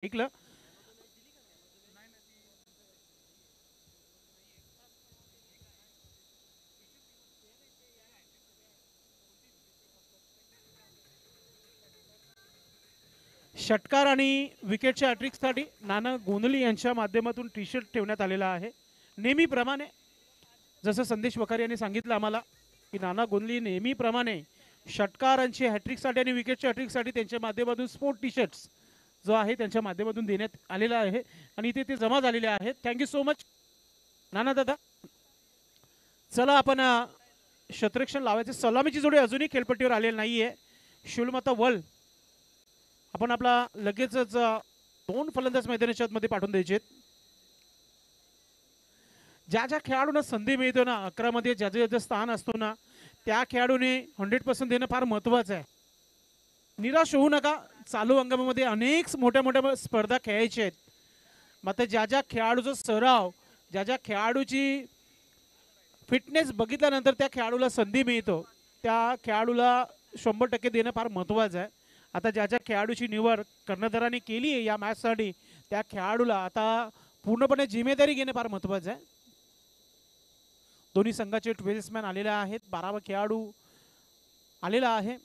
ऐकलं. षटकार आणि विकेटच्या हॅट्रिकसाठी नाना गोंधली यांच्या माध्यमातून टी शर्ट ठेवण्यात आलेला आहे. नेहमीप्रमाणे जसं संदेश वखारी यांनी सांगितलं आम्हाला की नाना गोंधली नेहमीप्रमाणे षटकारांची हॅट्रिकसाठी आणि विकेटच्या हॅट्रिकसाठी त्यांच्या माध्यमातून स्पोर्ट टी शर्ट्स जो आहे त्यांच्या माध्यमातून देण्यात आलेला आहे आणि इथे ते जमा झालेले आहेत. थँक्यू सो मच नाना दादा. चला आपण शतरक्षण लावायचे. सलामीची जोडी अजूनही खेळपट्टीवर आलेली नाहीये. शिवलमाता वर्ल्ड आपण आपला लगेचच दोन फलंदाज मैदानाच्या आतमध्ये पाठवून द्यायचे. ज्या ज्या खेळाडूंना संधी मिळतो ना 11 मध्ये ज्याचं ज्याचं स्थान असतो ना त्या खेळाडूने 100% देणं फार महत्त्वाचं आहे. निराश होऊ नका. चालू हंगामामध्ये अनेक मोठ्या मोठ्या स्पर्धा खेळायच्या आहेत. मात्र ज्या ज्या खेळाडूचा सराव ज्या ज्या खेळाडूची फिटनेस बघितल्यानंतर त्या खेळाडूला संधी मिळतो त्या खेळाडूला 100% देणं फार महत्त्वाचं आहे. आता ज्या ज्या खेळाडूची निवड कर्णधाराने केली आहे या मॅचसाठी त्या खेळाडूला आता पूर्णपणे जिम्मेदारी घेणे फार महत्त्वाचं आहे. दोन्ही संघाचे 12 मॅन आलेले आहेत. 12वा खेळाडू आलेला आहे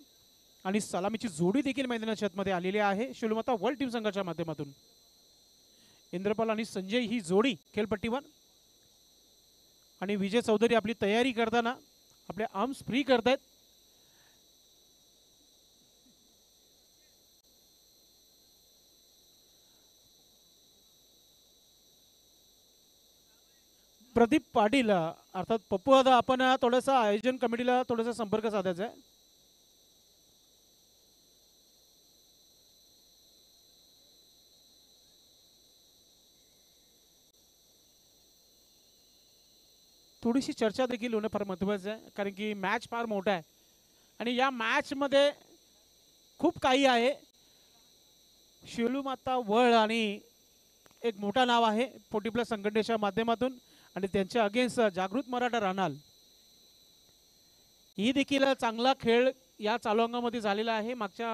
आणि सलामीची जोडी देखील मैदानाच्या आतमध्ये आलेली आहे. शिवलमाता वर्ल्ड टीम संघाच्या माध्यमातून इंद्रपाल आणि संजय ही जोडी खेळपट्टीवर आणि विजय चौधरी आपली तयारी करताना आपले आर्म्स फ्री करतायत. प्रदीप पाटील अर्थात पप्पू दादा आपण थोडासा आयोजन कमिटीला थोडासा संपर्क साधायचा आहे. थोडीशी चर्चा देखील होणं फार महत्त्वाचं आहे कारण की मॅच फार मोठा आहे आणि या मॅचमध्ये खूप काही आहे. शिवलमाता वर्ल्ड आणि एक मोठा नाव आहे 40+ संघटनेच्या माध्यमातून आणि त्यांच्या अगेन्स्ट जागृत मराठा रानाल ही देखील चांगला खेळ या चालू हंगामामध्ये झालेला आहे. मागच्या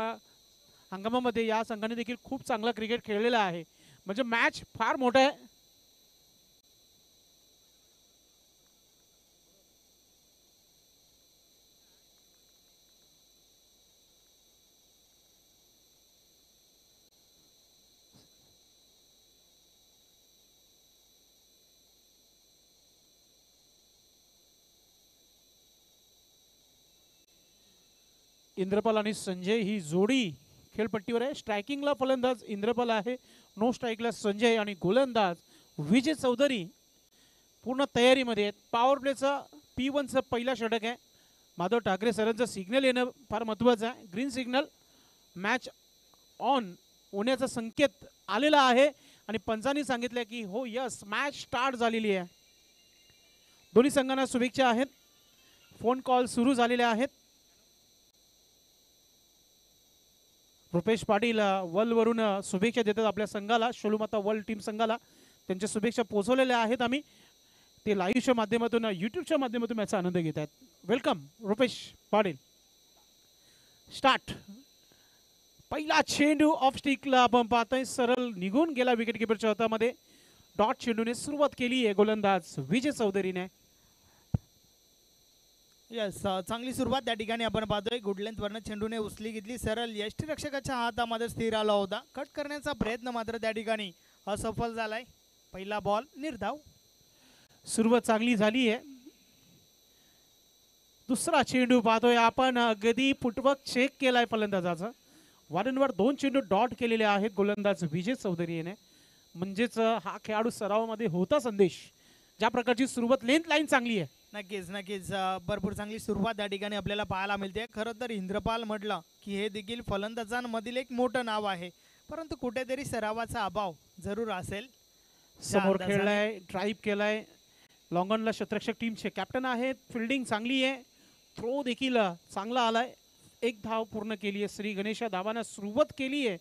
हंगामामध्ये या संघाने देखील खूप चांगला क्रिकेट खेळलेला आहे. म्हणजे मॅच फार मोठा आहे. इंद्रपाल आणि संजय ही जोडी खेळपट्टीवर आहे. स्ट्रायकिंगला फलंदाज इंद्रपाल आहे. नो स्ट्राईकला संजय आणि गोलंदाज विजय चौधरी पूर्ण तयारीमध्ये आहेत. पॉवर प्लेचा P1चा पहिला षटक आहे. माधव ठाकरे सरांचं सिग्नल येणं फार महत्त्वाचं आहे. ग्रीन सिग्नल मॅच ऑन होण्याचा संकेत आलेला आहे आणि पंचांनी सांगितलं की हो यस मॅच स्टार्ट झालेली आहे. दोन्ही संघांना शुभेच्छा आहेत. फोन कॉल सुरू झालेले आहेत. रुपेश पाटील वर्ल्डवरून शुभेच्छा देतात आपल्या संघाला शिवलमाता वर्ल्ड टीम संघाला. त्यांच्या शुभेच्छा पोहोचवलेल्या आहेत. आम्ही ते लाईव्हच्या माध्यमातून यूट्यूबच्या माध्यमातून याचा आनंद घेत आहेत. वेलकम रुपेश पाटील. स्टार्ट. पहिला चेंडू ऑफ स्टिकला आपण पाहतोय सरळ निघून गेला विकेट किपरच्या हातामध्ये. डॉट चेंडूने सुरुवात केली आहे गोलंदाज विजय चौधरीने. यस चांगली सुरुवात त्या ठिकाणी आपण पाहतोय. गुड लेंथवरनं चेंडूने उचली घेतली. सरळ यष्टीरक्षकाच्या हातामध्ये स्थिर आला होता. कट करण्याचा प्रयत्न मात्र त्या ठिकाणी असफल झालाय. पहिला बॉल निर्धाव. सुरुवात चांगली झाली आहे. दुसरा चेंडू पाहतोय आपण. अगदी फुटवर्क चेक केलाय फलंदाजाचा. वारंवार 2 चेंडू डॉट केलेले आहेत गोलंदाज विजय चौधरी याने. म्हणजेच हा खेळाडू सरावामध्ये होता संदेश. ज्या प्रकारची सुरुवात लेंथ लाईन चांगली आहे. नक्कीच नक्कीच भरपूर चांगली सुरुवात त्या ठिकाणी आपल्याला पाहायला मिळते. खरं तर इंद्रपाल म्हटलं की हे देखील फलंदाजांमधील एक मोठं नाव आहे. परंतु कुठेतरी सरावाचा अभाव जरूर असेल. समोर खेळलाय ड्राईव्ह केलाय. लॉंगॉनला शतरक्षक टीमचे कॅप्टन आहेत. फिल्डिंग चांगली आहे. थ्रो देखील चांगला आलाय. एक धाव पूर्ण केली आहे. श्री गणेशा धावांना सुरुवात केली आहे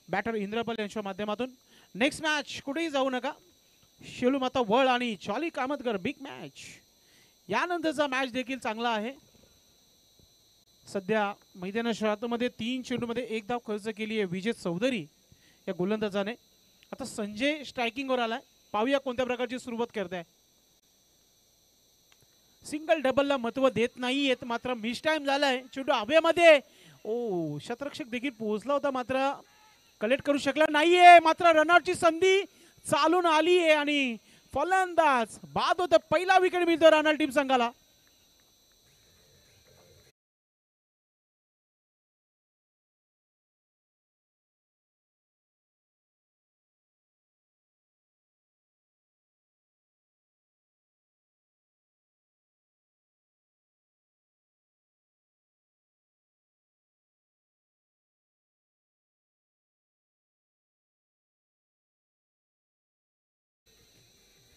बॅटर इंद्रपाल यांच्या माध्यमातून. नेक्स्ट मॅच कुठेही जाऊ नका. शिवलमाता वर्ल्ड आणि चॉली कामतकर बिग मॅच. यानंतरचा मॅच देखील चांगला आहे. सध्या मैदानाच्या आतमध्ये 3 चेंडूमध्ये 1 धाव खर्च केली आहे विजय चौधरी या गोलंदाजाने. आता संजय स्ट्रायकिंगवर आलाय, पाहूया कोणत्या प्रकारची सुरुवात करताय. सिंगल डबलला महत्व देत नाहीयेत, मात्र मिस टाइम झालाय. चेंडू हवेमध्ये, ओ शतरक्षक देखील पोहोचला होता मात्र कलेक्ट करू शकला नाहीये. मात्र रनआउटची संधी चालून आली आहे आणि फलंदाज बाद होतं. पहिला विकेट मिळतो राहणार टीम संघाला.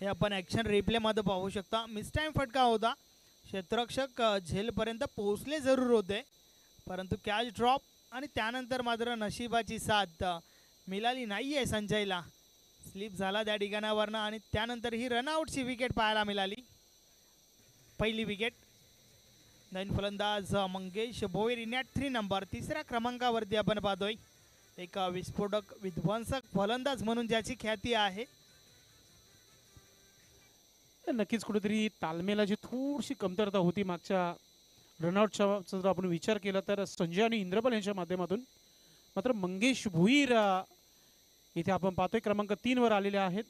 हे आपण ॲक्शन रिप्लेमध्ये पाहू शकता. मिस टाइम फटका होता. क्षेत्ररक्षक झेलपर्यंत पोहोचले जरूर होते, परंतु कॅच ड्रॉप आणि त्यानंतर मात्र नशिबाची साथ मिळाली नाही आहे संजयला. स्लिप झाला त्या ठिकाणावरनं आणि त्यानंतर ही रनआउटची विकेट पाहायला मिळाली. पहिली विकेट. नवीन फलंदाज Mangesh Bhoir in at 3 number, तिसऱ्या क्रमांकावरती आपण पाहतोय. एक विस्फोटक विध्वंसक फलंदाज म्हणून ज्याची ख्याती आहे. नक्कीच कुठेतरी तालमेलाची थोडीशी कमतरता होती मागच्या रनआउटचा जर आपण विचार केला तर संजय आणि इंद्रपाल यांच्या माध्यमातून. मात्र मंगेश भुईर इथे आपण पाहतोय क्रमांक 3 वर आलेले आहेत.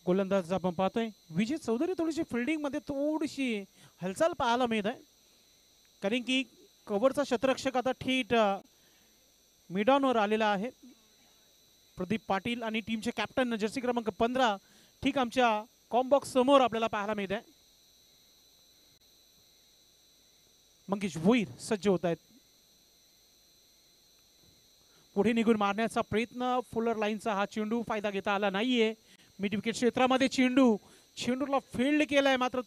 गोलंदाज आपण पाहतोय विजय चौधरी. थोडीशी फिल्डिंग मध्ये थोडीशी हालचाल पाहायला मिळत आहे, कारण की कव्हरचा क्षेत्ररक्षक आता थेट मिडॉनवर आलेला आहे. प्रदीप पाटील आणि टीमचे कॅप्टन जर्सी क्रमांक 15 ठीक आमच्या कॉम्बॉक्स समोर आपल्याला पाहायला मिळत आहे. मंगेश भोईर सज्ज होत आहेत. पुढे निघून मारण्याचा प्रयत्न. फुलर लाईनचा हा चेंडू फायदा घेता आला नाहीये. मिड विकेट क्षेत्रामध्ये चेंडूला फील्ड केलाय, मात्र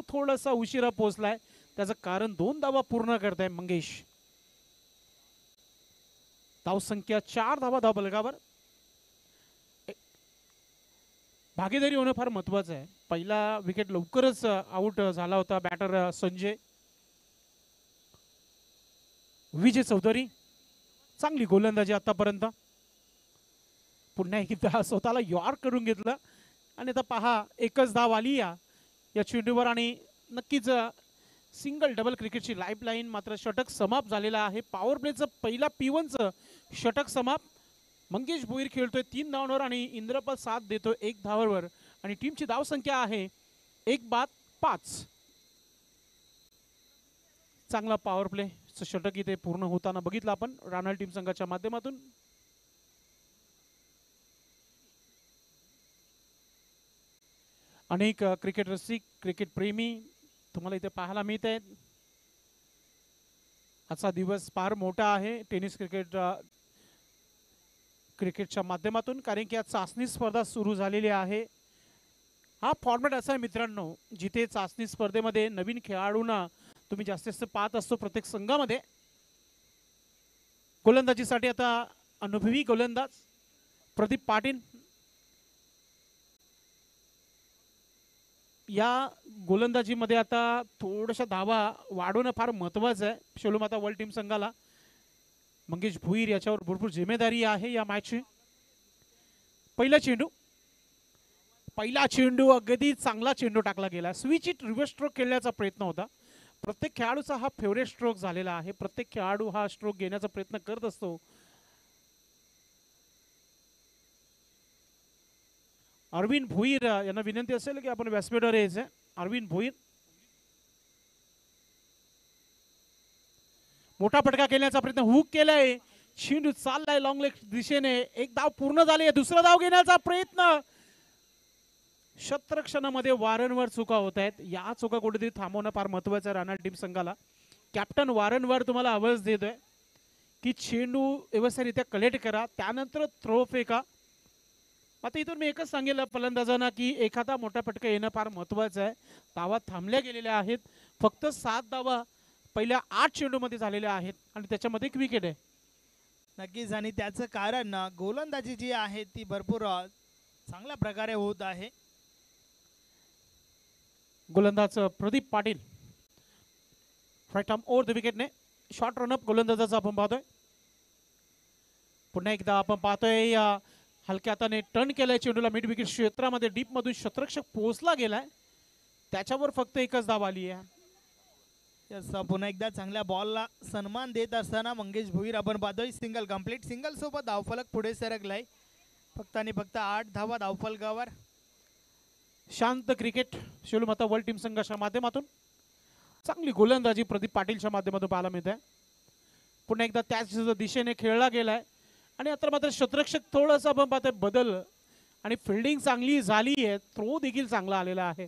थोडासा उशिरा पोहोचलाय. त्याचं कारण 2 धावा पूर्ण करताय मंगेश. धावसंख्या 4 धावा धावबलगावर. भागीदारी होणं फार महत्वाचं आहे. पहिला विकेट लवकरच आउट झाला होता बॅटर संजय. विजय चौधरी चांगली गोलंदाजी आतापर्यंत. पुन्हा एकदा स्वतःला यॉर्क करून घेतलं आणि आता पहा एकच धाव आली या चेंडूवर आणि नक्कीच सिंगल डबल क्रिकेटची लाईफलाईन. मात्र षटक समाप्त झालेला आहे. पॉवर प्लेचं पहिला P1चं षटक समाप्त. मंगेश भोईर खेळतोय 3 धावांवर आणि इंद्रपाल साथ देतोय 1 धावांवर आणि टीमची धावसंख्या आहे 1/5. चांगला पॉवर प्ले षटक इथे पूर्ण होताना बघितलं आपण रानल टीम संघाच्या माध्यमातून. अनेक क्रिकेट रसिक, क्रिकेट प्रेमी तुम्हाला इथे पाहायला मिळत आहेत. आजचा दिवस फार मोठा आहे टेनिस क्रिकेटच्या माध्यमातून, कारण की आज चाचणी स्पर्धा सुरू झालेली आहे. हा फॉर्मॅट असा आहे मित्रांनो, जिथे चाचणी स्पर्धेमध्ये नवीन खेळाडूंना तुम्ही जास्तीत जास्त पाहत असतो प्रत्येक संघामध्ये. गोलंदाजीसाठी आता अनुभवी गोलंदाज प्रदीप पाटील. या गोलंदाजीमध्ये आता थोड्याशा धावा वाढवणं फार महत्वाचं आहे शोलूमाता वर्ल्ड टीम संघाला. मंगेश भुईर याच्यावर भरपूर जिम्मेदारी आहे या मॅचची. पहिला चेंडू अगदी चांगला चेंडू टाकला गेला. स्विच इट रिव्हर्स स्ट्रोक खेळण्याचा प्रयत्न होता. प्रत्येक खेळाडूचा हा फेवरेट स्ट्रोक झालेला आहे. प्रत्येक खेळाडू हा स्ट्रोक घेण्याचा प्रयत्न करत असतो. अरविंद भोईर यांना विनंती असेल की आपण व्यासपीठावर यायचं. अरविंद भोईर मोठा फटका खेळण्याचा प्रयत्न, हुक केलाय, चेंडू चाललाय लॉंग लेग दिशेने. 1 धाव पूर्ण झाली. दुसरा धाव घेण्याचा प्रयत्न. क्षेत्ररक्षणामध्ये वारंवार चुका होत आहेत. या चुका कुठेतरी थांबवणं फार महत्वाचं आहे राणा टीम संघाला. कॅप्टन वारंवार तुम्हाला आवाज देतोय की चेंडू व्यवस्थितरित्या कलेक्ट करा, त्यानंतर थ्रो फेका. आता इथून मी एकच सांगेल फलंदाजांना की एखादा मोठा फटका येणं फार महत्वाचं आहे. धावा थांबल्या गेलेल्या आहेत. फक्त 7 धावा पहिल्या 8 चेंडूमध्ये झालेल्या आहेत आणि त्याच्यामध्ये एक विकेट आहे. नक्कीच, आणि त्याचं कारण गोलंदाजी जी आहे ती भरपूर चांगल्या प्रकारे होत आहे. गोलंदाज Pradeep Patil right arm over the विकेटने शॉर्ट रनअप गोलंदाजाचा आपण पाहतोय. पुन्हा एकदा आपण पाहतोय हलक्या हाताने टर्न केलाय चेंडूला मिड विकेट क्षेत्रामध्ये डीप मधून शतरक्षक पोहोचला गेलाय, त्याच्यावर फक्त एकच धाव आली आहे. यस, पुन्हा एकदा चांगल्या बॉलला सन्मान देत असताना मंगेश भोईर आपण पाहतोय सिंगल कंप्लीट. सिंगल सोबत धावफलक पुढे सरकलाय. फक्त आणि फक्त 8 धावा धावफलकावर. शांत क्रिकेट शिवलमाता वर्ल्ड टीम संघाच्या माध्यमातून चांगली गोलंदाजी प्रदीप पाटीलच्या माध्यमातून पाहायला मिळते. पुन्हा एकदा त्याच दिशेने खेळला गेलाय आणि आता मात्र शतरक्षक थोडंसं आपण पाहतोय बदल आणि फिल्डिंग चांगली झाली आहे. थ्रो देखील चांगला आलेला आहे.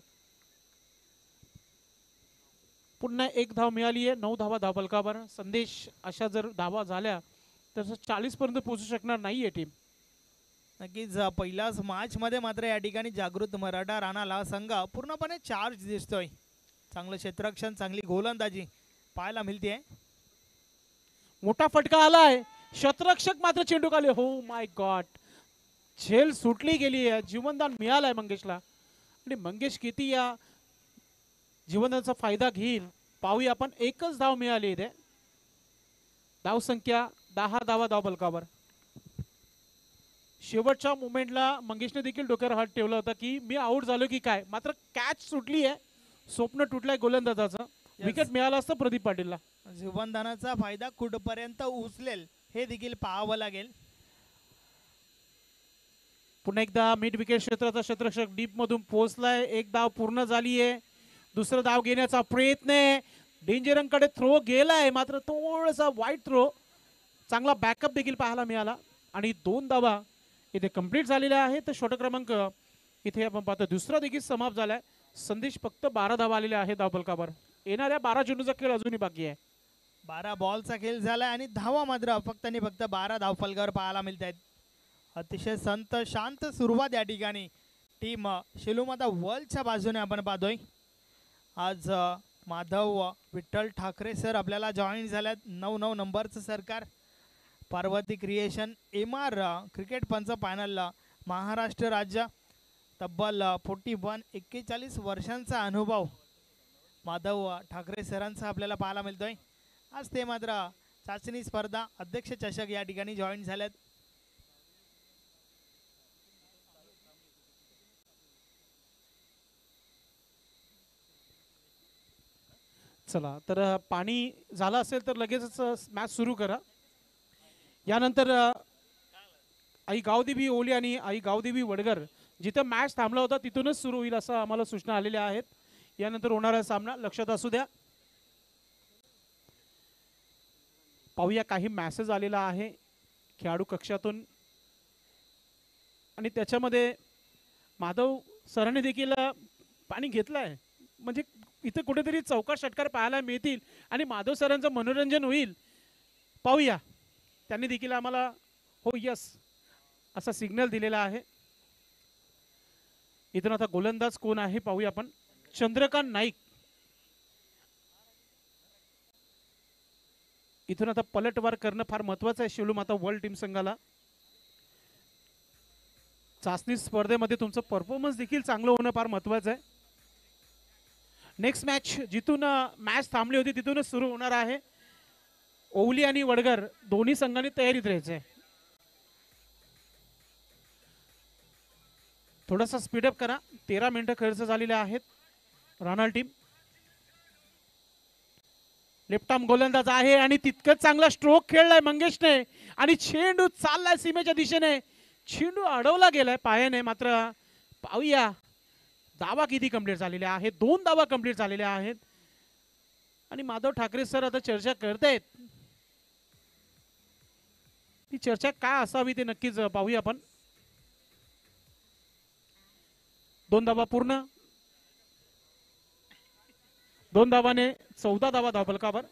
पुन्हा एक धाव मिळाली आहे. 9 धावा धावफलकावर. संदेश अशा जर धावा झाल्या तर 40 पर्यंत पोहोचू शकणार नाहीये टीम. नक्कीच पहिल्याच मॅच मध्ये मात्र या ठिकाणी जागृत मराठा राणाला संघ पूर्णपणे चार्ज दिसतोय. चांगलं क्षेत्ररक्षण, चांगली गोलंदाजी पाहायला मिळते. मोठा फटका आलाय. शतरक्षक मात्र चेंडू खाली. हो माय गॉड, झेल सुटली गेली आहे. जीवनदान मिळालंय मंगेशला आणि मंगेश किती या जीवनदानाचा फायदा घेईल पाहूया आपण. एकच धाव मिळाली इथे. धाव संख्या 10 धावा धावफलकावर. शेवटच्या मोमेंटला मंगेशने देखील डोक्यावर हात ठेवला होता की मी आउट झालो की काय, मात्र कॅच सुटली आहे. स्वप्न तुटलाय गोलंदाजाचं. विकेट मिळाला असतं प्रदीप पाटीलला. जीवनदानाचा फायदा कुठपर्यंत उचलेल हे देखील पाहावं लागेल. पुन्हा एकदा मिड विकेट क्षेत्राचा शतरक्षक डीप मधून पोहोचलाय. एक धाव पूर्ण झाली आहे. दुसरं धाव घेण्याचा प्रयत्न आहे. डेंजरकडे थ्रो गेलाय, मात्र थोडासा वाईट थ्रो. चांगला बॅकअप देखील पाहायला मिळाला आणि 2 धावा इथे कंप्लीट झालेल्या आहेत. षटक क्रमांक इथे आपण पाहतो दुसरा देखील समाप्त झालाय. संदेश फक्त 12 धावा आलेल्या आहेत धावफलकावर. येणाऱ्या 12 चेंडूचा खेळ अजूनही बाकी आहे. 12 बॉलचा खेळ झालाय आणि धावा मात्र फक्त आणि फक्त 12 धावफलकावर पाहायला मिळत आहेत. अतिशय संत शांत सुरुवात या ठिकाणी टीम शिलूमाता वर्ल्डच्या बाजूने आपण पाहतोय. आज माधव विठ्ठल ठाकरे सर आपल्याला जॉईन झाल्यात. 9 नंबरचं सरकार. पार्वती क्रिएशन, MR क्रिकेट पंच पॅनल, महाराष्ट्र राज्य. तब्बल 41 वर्षांचा अनुभव माधव ठाकरे सरांचा आपल्याला पाहायला मिळतोय. आज ते मात्र चाचणी स्पर्धा अध्यक्ष चषक या ठिकाणी जॉईन झाल्यात. चला तर पाणी झालं असेल तर लगेचच मॅच सुरू करा. यानंतर आई गावदेवी ओली आणि आई गावदेवी वडगर जिथे मॅच थांबला होता तिथूनच सुरू होईल असं आम्हाला सूचना आलेल्या आहेत. यानंतर होणारा सामना लक्षात असू द्या. पाहूया काही मॅसेज आलेला आहे खेळाडू कक्षातून आणि त्याच्यामध्ये माधव सरांनी देखील पाणी घेतलंय. म्हणजे इथे कुठेतरी चौकार षटकार पाहायला मिळतील आणि माधव सरांचं मनोरंजन होईल. पाहूया. त्यांनी देखील आम्हाला हो यस असा सिग्नल दिलेला आहे. इथून आता गोलंदाज कोण आहे पाहूया आपण. चंद्रकांत नाईक. इथून आता पलटवार करणं फार महत्वाचं आहे शिवलमाता वर्ल्ड टीम संघाला. चाचणी स्पर्धेमध्ये तुमचं परफॉर्मन्स देखील चांगलं होणं फार महत्वाचं आहे. नेक्स्ट मॅच जिथून मॅच थांबली होती तिथूनच सुरू होणार आहे. ओवली आणि वडगर दोन्ही संघांनी तयारीत राहायचंय. थोडासा स्पीडअप करा. 13 मिनिटं खर्च झालेले आहेत. राणा टीम लेफ्ट आर्म गोलंदाज आहे आणि तितकंच चांगला स्ट्रोक खेळलाय मंगेशने आणि चेंडू चाललाय सीमेच्या दिशेने. चेंडू अडवला गेलाय पायाने. मात्र पाहूया धावा किती कंप्लीट झालेल्या आहेत. 2 धावा कंप्लीट झालेल्या आहेत आणि माधव ठाकरे सर आता चर्चा करतायत. ती चर्चा काय असावी ते नक्कीच पाहूया आपण. 2 धावा पूर्ण. 2 धावाने 14 धावा धावफलकावर.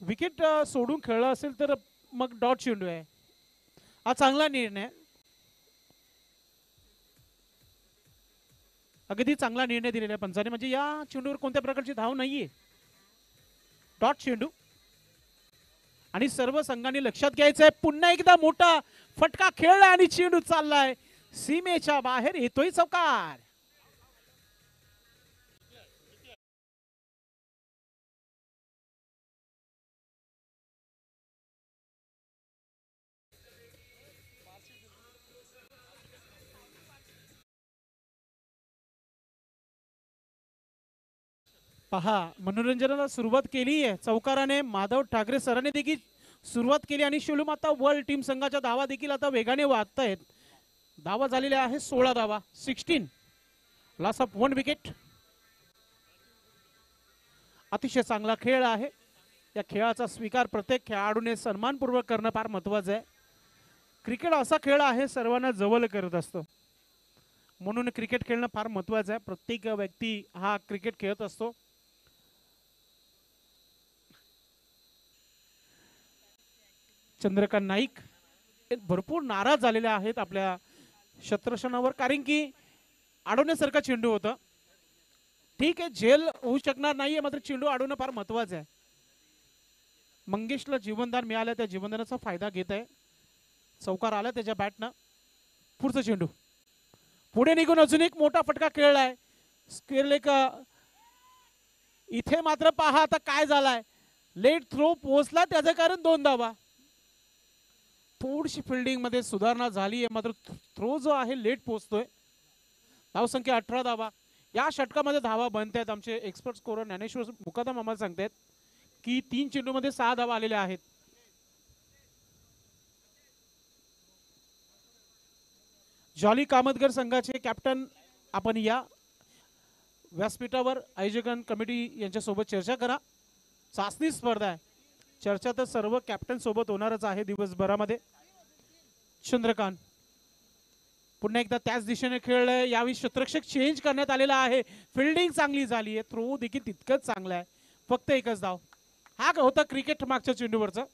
विकेट सोडून खेळला असेल तर मग डॉट चेंडू आहे. हा चांगला निर्णय. अगदी चांगला निर्णय दिलेला आहे पंचाने. म्हणजे या चेंडूवर कोणत्या प्रकारची धाव नाहीये. डॉट चेंडू आणि सर्व संघांनी लक्षात घ्यायचंय. पुन्हा एकदा मोठा फटका खेळला आणि चेंडू चाललाय. सीमेच्या बाहेर येतोय चौकार. पहा मनोरंजनाला सुरुवात केली आहे चौकाराने. माधव ठाकरे सरांनी देखील सुरुवात केली आणि शिवलमाता वर्ल्ड टीम संघाच्या धावा देखील आता वेगाने वाढतायत. धावा झालेल्या आहे 16 धावा, 16. Loss of 1 wicket. अतिशय चांगला खेळ आहे. या खेळाचा स्वीकार प्रत्येक खेळाडूने सन्मानपूर्वक करणं फार महत्वाचं आहे. क्रिकेट असा खेळ आहे सर्वांना जवळ करत असतो, म्हणून क्रिकेट खेळणं फार महत्वाचं आहे. प्रत्येक व्यक्ती हा क्रिकेट खेळत असतो. चंद्रकांत नाईक भरपूर नाराज झालेले आहेत आपल्या क्षेत्ररक्षणावर, कारण की अडवण्यासारखा चेंडू होता. ठीक आहे, झेल होऊ शकणार नाहीये, मात्र चेंडू अडवणं फार महत्वाचं आहे. मंगेशला जीवनदान मिळालं, त्या जीवनदानाचा फायदा घेत आहे. चौकार आला त्याच्या बॅटनं. पुढचा चेंडू पुढे निघून अजून एक मोठा फटका खेळलाय स्क्वेअर लेग. इथे मात्र पहा आता काय झालाय. लेट थ्रो पोहोचला, त्याचं कारण 2 धावा. थोडीशी फिल्डिंग मध्ये सुधारणा झाली आहे, मात्र थ्रो जो आहे लेट पोहोचतोय. धावसंख्या 18 धावा. या षटकामध्ये धावा बनतायत. आमचे एक्सपर्ट स्कोरर ज्ञानेश्वर मुकादम आम्हाला सांगतायत की 3 चेंडूमध्ये 6 धावा आलेल्या आहेत. जॉली कामतगर संघाचे कॅप्टन आपण या व्यासपीठावर आयोजन कमिटी यांच्यासोबत चर्चा करा. चाचणी स्पर्धा आहे, चर्चा तर सर्व कॅप्टन सोबत होणारच आहे दिवसभरामध्ये. चंद्रकांत पुन्हा एकदा त्याच दिशेने खेळलंय. यावेळी क्षेत्ररक्षक चेंज करण्यात आलेला आहे. फिल्डिंग चांगली झाली आहे, थ्रो देखील तितकंच चांगला आहे. फक्त एकच धाव. हा होता क्रिकेट मागच्या चेंडूवरचा,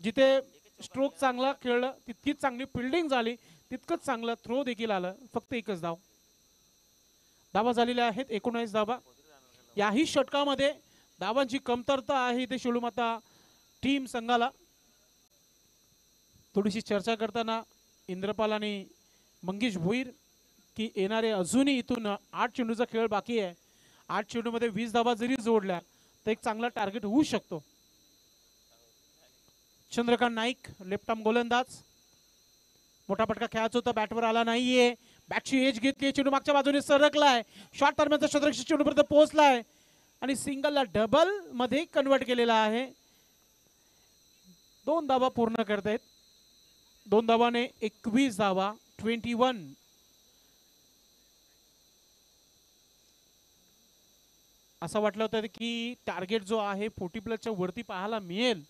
जिथे स्ट्रोक चांगला खेळलं, तितकीच चांगली फिल्डिंग झाली, तितकंच चांगलं थ्रो देखील आलं. फक्त एकच धाव. धावा झालेल्या आहेत 19 धावा. याही षटकामध्ये धावांची कमतरता आहे इथे शिवलमाता टीम संघाला. थोडीशी चर्चा करताना इंद्रपाल आणि मंगेश भोईर की येणारे अजूनही इथून 8 चेंडूचा खेळ बाकी आहे. 8 चेंडूमध्ये 20 धावा जरी जोडल्या तर एक चांगला टार्गेट होऊ शकतो. चंद्रकांत नाईक लेफ्ट आर्म गोलंदाज. मोठा फटका खेळायचा होता, बॅटवर आला नाहीये. बॅटची एज घेतली, चेंडू मागच्या बाजूने सरकलाय. शॉर्ट दरम्यानचा क्षेत्ररक्षक चेंडूपर्यंत पोहोचलाय आणि सिंगलला डबल मध्ये कन्वर्ट केलेला आहे. 2 धावा पूर्ण करतायत. 2 धावाने 21 धावा, 21. असं वाटलं होतं की टार्गेट जो आहे 40+ वरती पाहायला मिळेल.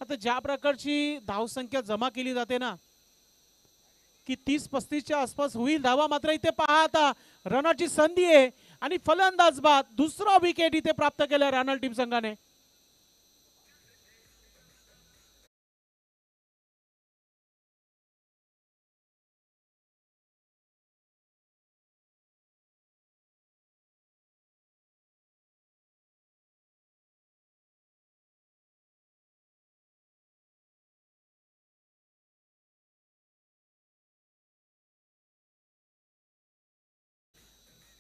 आता ज्या प्रकारची धावसंख्या जमा केली जाते ना की 30-35 आसपास होईल धावा, मात्र इथे पहा आता रनआउटची संधी आहे आणि फलंदाज बाद. दुसरा विकेट इथे प्राप्त केला रानल टीम संघाने.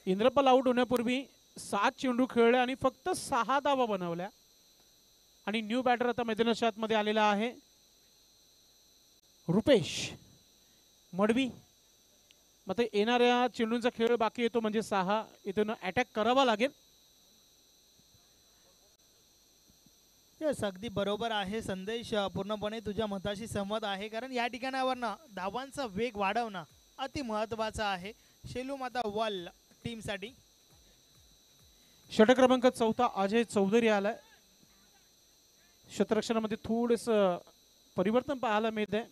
इंद्रपाल आउट होण्यापूर्वी 7 चेंडू खेळले आणि फक्त 6 धावा बनवल्या. आणि न्यू बॅटर आता मैदानाच्या आतमध्ये आलेला आहे रुपेश मडवी. मग येणाऱ्या चेंडूंचा खेळ बाकी येतो, म्हणजे 6 इथून अटॅक करावा लागेल. यस, अगदी बरोबर आहे संदेश. पूर्णपणे तुझ्या मताशी सहमत आहे, कारण या ठिकाणावर धावांचा वेग वाढवणं अति महत्वाचं आहे शेलूमाता वर्ल्ड टीमसाठी. षटक क्रमांक 4 अजय चौधरी आलाय. क्षेत्ररक्षणामध्ये थोडेस परिवर्तन पाहायला मिळते.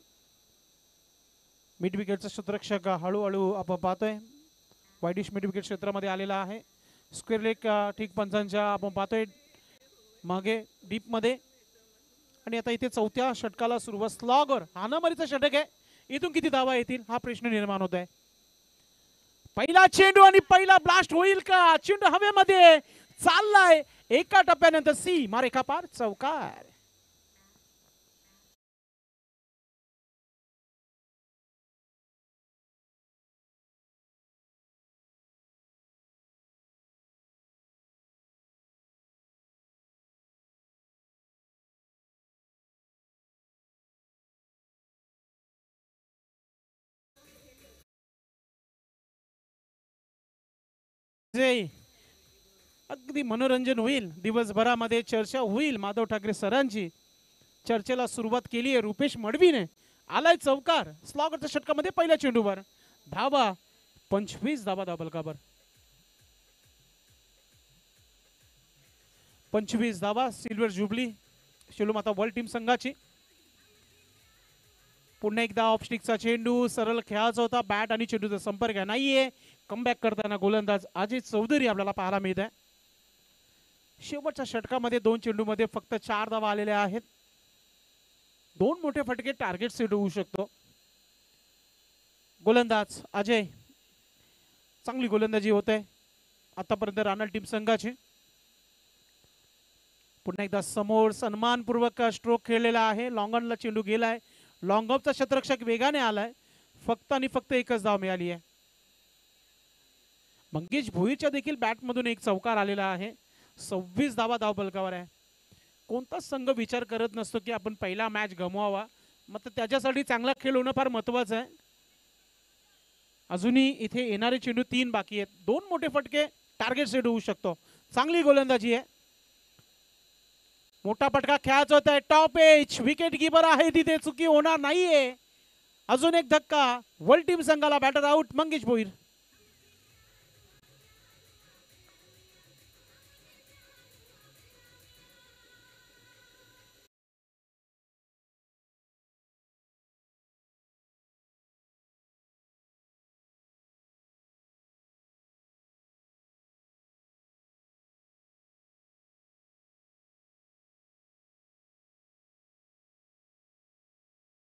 मिड विकेटचा क्षेत्ररक्षक हळूहळू आपण पाहतोय वाईडिश मिड विकेट क्षेत्रामध्ये आलेला आहे. स्क्वेअर लेग ठीक पंचांच्या आपण पाहतोय मागे डीप मध्ये. आणि आता इथे 4थ्या षटकाला सुरुवात. स्लॉगर हाणामारीचा षटक आहे. इथून किती धावा येतील हा प्रश्न निर्माण होत आहे. पहिला चेंडू आणि पहिला ब्लास्ट होईल का? चेंडू हवेमध्ये चाललाय. एका टप्प्यानंतर सी मारेखा पार चौकार. जे अगदी मनोरंजन होईल, दिवसभरामध्ये चर्चा होईल. माधव ठाकरे सरांची चर्चेला सुरुवात केली आहे. रुपेश मडवीने आलाय चौकार. स्लॉगरच्या षटकामध्ये पहिल्या चेंडूवर धावा, 25 धावा धाबलकावर. 25 धावा सिल्वर जुबली शेलूमाता वर्ल्ड टीम संघाची. पुन्हा एकदा ऑफस्टिकचा चेंडू, सरळ खेळाचा होता. बॅट आणि चेंडूचा संपर्क नाहीये. कमबॅक करताना गोलंदाज अजय चौधरी आपल्याला पाहायला मिळत आहे. शेवटच्या षटकामध्ये 2 चेंडूमध्ये फक्त 4 धावा आलेल्या आहेत. 2 मोठे फटके टार्गेट सेट होऊ शकतो. गोलंदाज अजय, चांगली गोलंदाजी होते आतापर्यंत राणा टीम संघाची. पुन्हा एकदा समोर सन्मानपूर्वक स्ट्रोक खेळलेला आहे. लॉंग ऑनला चेंडू गेलाय. लॉंग ऑफचा शतरक्षक वेगाने आलाय. फक्त आणि फक्त एकच धाव मिळाली आहे. मंगेश भोईरच्या देखील बॅटमधून एक चौकार आलेला आहे. 26 धावा धावफलकावर आहे. कोणताच संघ विचार करत नसतो की आपण पहिला मॅच गमवावा. मग त्याच्यासाठी चांगला खेळ होणं फार महत्वाचं आहे. अजूनही इथे येणारे चेंडू 3 बाकी आहेत. 2 मोठे फटके टार्गेट सेट होऊ शकतो. चांगली गोलंदाजी आहे. मोठा फटका खेळायचा होता. टॉप एज विकेट कीपर आहे तिथे, चुकी होणार नाहीये. अजून एक धक्का. वर्ल्ड टीम संघाला batter out Mangesh Bhoir.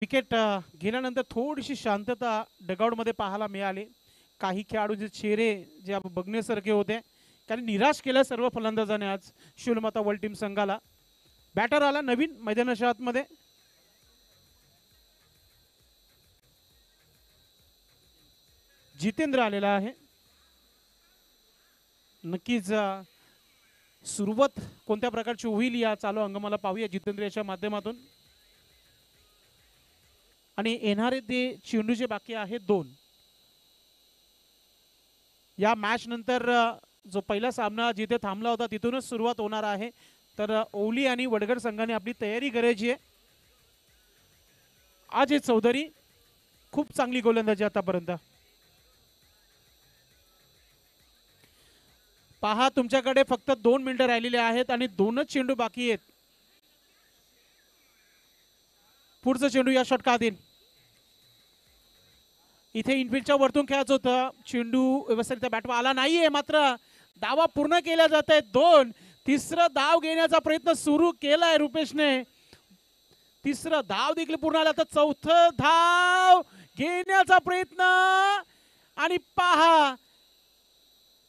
Wicket गेल्यानंतर थोडीशी शांतता डगआउटमध्ये पाहायला मिळाली. काही खेळाडूंचे चेहरे जे बघण्यासारखे होते, कारण निराश केलं सर्व फलंदाजाने आज शिवलमाता वर्ल्ड टीम संघाला. बॅटर आला नवीन मैदानाच्या आतमध्ये. जितेंद्र आलेला आहे. नक्कीच सुरुवात कोणत्या प्रकारची होईल या चालू हंगामाला पाहूया जितेंद्र याच्या माध्यमातून. आणि येणारे ते चेंडूचे बाकी आहेत 2. या मॅच नंतर जो पहिला सामना जिथे थांबला होता तिथूनच सुरुवात होणार आहे. तर ओवली आणि वडगड संघाने आपली तयारी करायची आहे. अजय चौधरी खूप चांगली गोलंदाजी आतापर्यंत. पहा, तुमच्याकडे फक्त 2 मिनिटं राहिलेले आहेत आणि 2च चेंडू बाकी आहेत. पुढचा चेंडू या षटकात येईल. इथे इनफिल्डच्या वरतून खेळायचं होतं. चेंडू व्यवस्थित बॅटवर आला नाहीये. मात्र धावा पूर्ण केल्या जात आहेत. 2. तिसरा धाव घेण्याचा प्रयत्न सुरू केलाय रुपेशने. तिसरा धाव देखील पूर्ण आला. तर 4थं धाव घेण्याचा प्रयत्न. आणि पहा,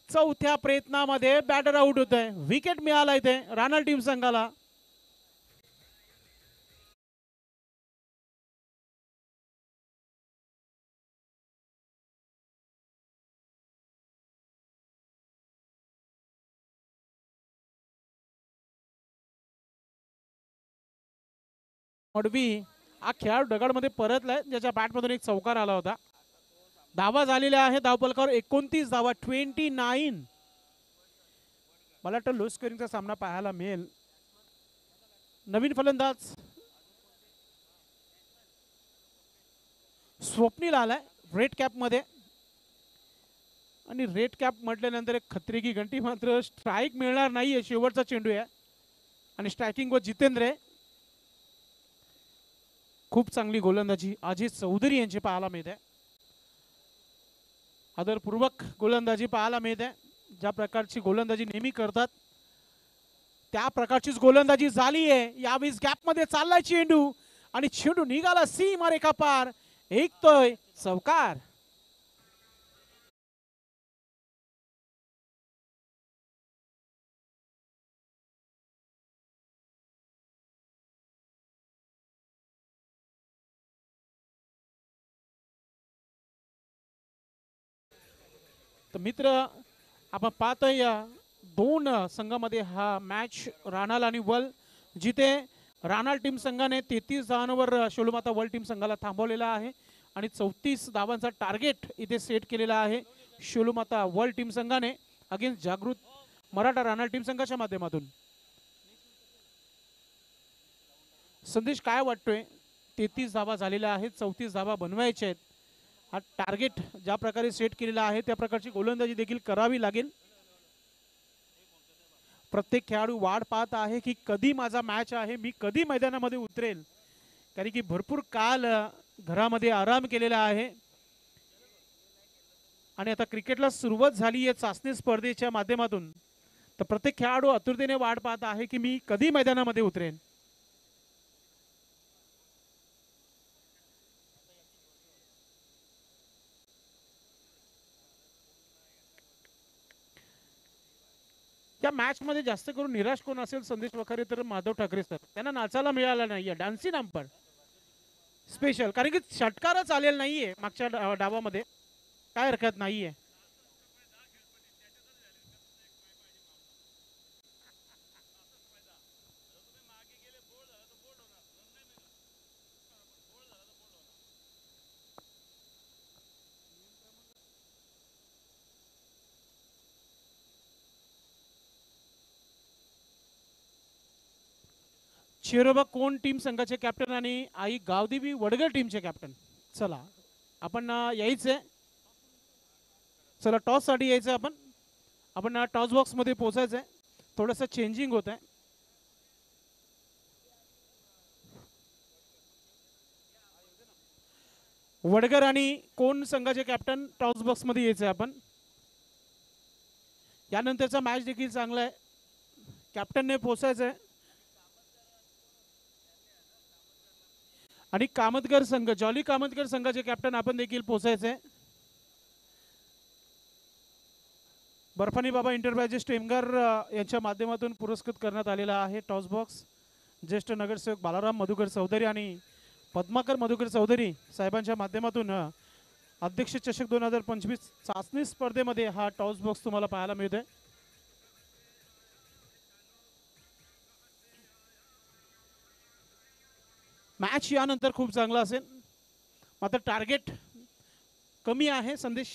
4थ्या प्रयत्नामध्ये बॅटर आउट होत आहे. विकेट मिळाला इथे राणा टीम संघाला. मडवी हा खेळाडू दगडमध्ये परतलाय, ज्याच्या बॅटमधून एक चौकार आला होता. धावा झालेल्या आहे धावफलकावर 29 धावा, 29. मला वाटतं लो स्कोरिंगचा सामना पाहायला मिळेल. नवीन फलंदाज स्वप्नील आलाय रेड कॅप मध्ये. आणि रेड कॅप म्हटल्यानंतर एक खतरे की घंटी. मात्र स्ट्राईक मिळणार नाहीये. शेवटचा चेंडू आहे आणि स्ट्रायकिंग व जितेंद्र आहे. खूप चांगली गोलंदाजी अजय चौधरी यांची पाहायला मिळते. आदरपूर्वक गोलंदाजी पाहायला मिळते. ज्या प्रकारची गोलंदाजी नेहमी करतात त्या प्रकारचीच गोलंदाजी झाली आहे. यावेळेस गॅप मध्ये चाललाय चेंडू आणि चेंडू निघाला सीमारेखा पार. एक तोय चौकार. तर मित्र, आपण पाहतोय 2 संघामध्ये हा मॅच राणाल आणि वल, जिथे राणाल टीम संघाने 33 धावांवर शेलूमाता वर्ल्ड टीम संघाला थांबवलेला आहे आणि 34 धावांचा टार्गेट इथे सेट केलेला आहे शेलूमाता वर्ल्ड टीम संघाने. अगेन्स्ट जागृत मराठा राणा टीम संघाच्या माध्यमातून. संदेश काय वाटतोय? 33 धावा झालेल्या आहेत, 34 धावा बनवायच्या आहेत. हा टार्गेट ज्या प्रकारे सेट केलेला आहे त्या प्रकारची गोलंदाजी देखील करावी लागेल. प्रत्येक खेळाडू वाट पाहत आहे की कधी माझा मॅच आहे, मी कधी मैदानामध्ये उतरेल, कारण की भरपूर काल घरामध्ये आराम केलेला आहे आणि आता क्रिकेटला सुरुवात झाली आहे चाचणी स्पर्धेच्या माध्यमातून. तर प्रत्येक खेळाडू आतुरतेने वाट पाहत आहे की मी कधी मैदानामध्ये उतरेन. त्या मॅच मध्ये जास्त करून निराश कोण असेल संदेश वखारे तर माधव ठाकरे सर. त्यांना नाचायला मिळाला नाहीये डान्सी नंबर स्पेशल, कारण की षटकारच आलेला नाहीये मागच्या डावामध्ये. काय हरकत नाहीये. शिरोबा कोण टीम संघाचे कॅप्टन आणि आई गावदेवी वडगळ टीमचे कॅप्टन. चला आपण यायचंय. चला टॉस साठी यायचं आपण. आपण टॉस बॉक्स मध्ये पोहोचायचंय. थोडंसं चेंजिंग होत आहे. वडगर आणि कोण संघाचे कॅप्टन टॉस बॉक्स मध्ये यायचंय आपण. यानंतरचा मॅच देखील चांगला आहे. कॅप्टनने पोहोचायचंय आणि कामतकर संघ जॉली कामतकर संघाचे कॅप्टन आपण देखील पोहोचायचे. बर्फानी बाबा इंटरप्राइजेस टेमघर यांच्या माध्यमातून पुरस्कृत करण्यात आलेला आहे टॉस बॉक्स. ज्येष्ठ नगरसेवक बालाराम मधुकर चौधरी आणि पद्माकर मधुकर चौधरी साहेबांच्या माध्यमातून अध्यक्ष चषक 2025 चाचणी स्पर्धेमध्ये हा टॉस बॉक्स तुम्हाला पाहायला मिळतोय. मॅच यानंतर खूप चांगला असेल. मात्र टार्गेट कमी आहे. संदेश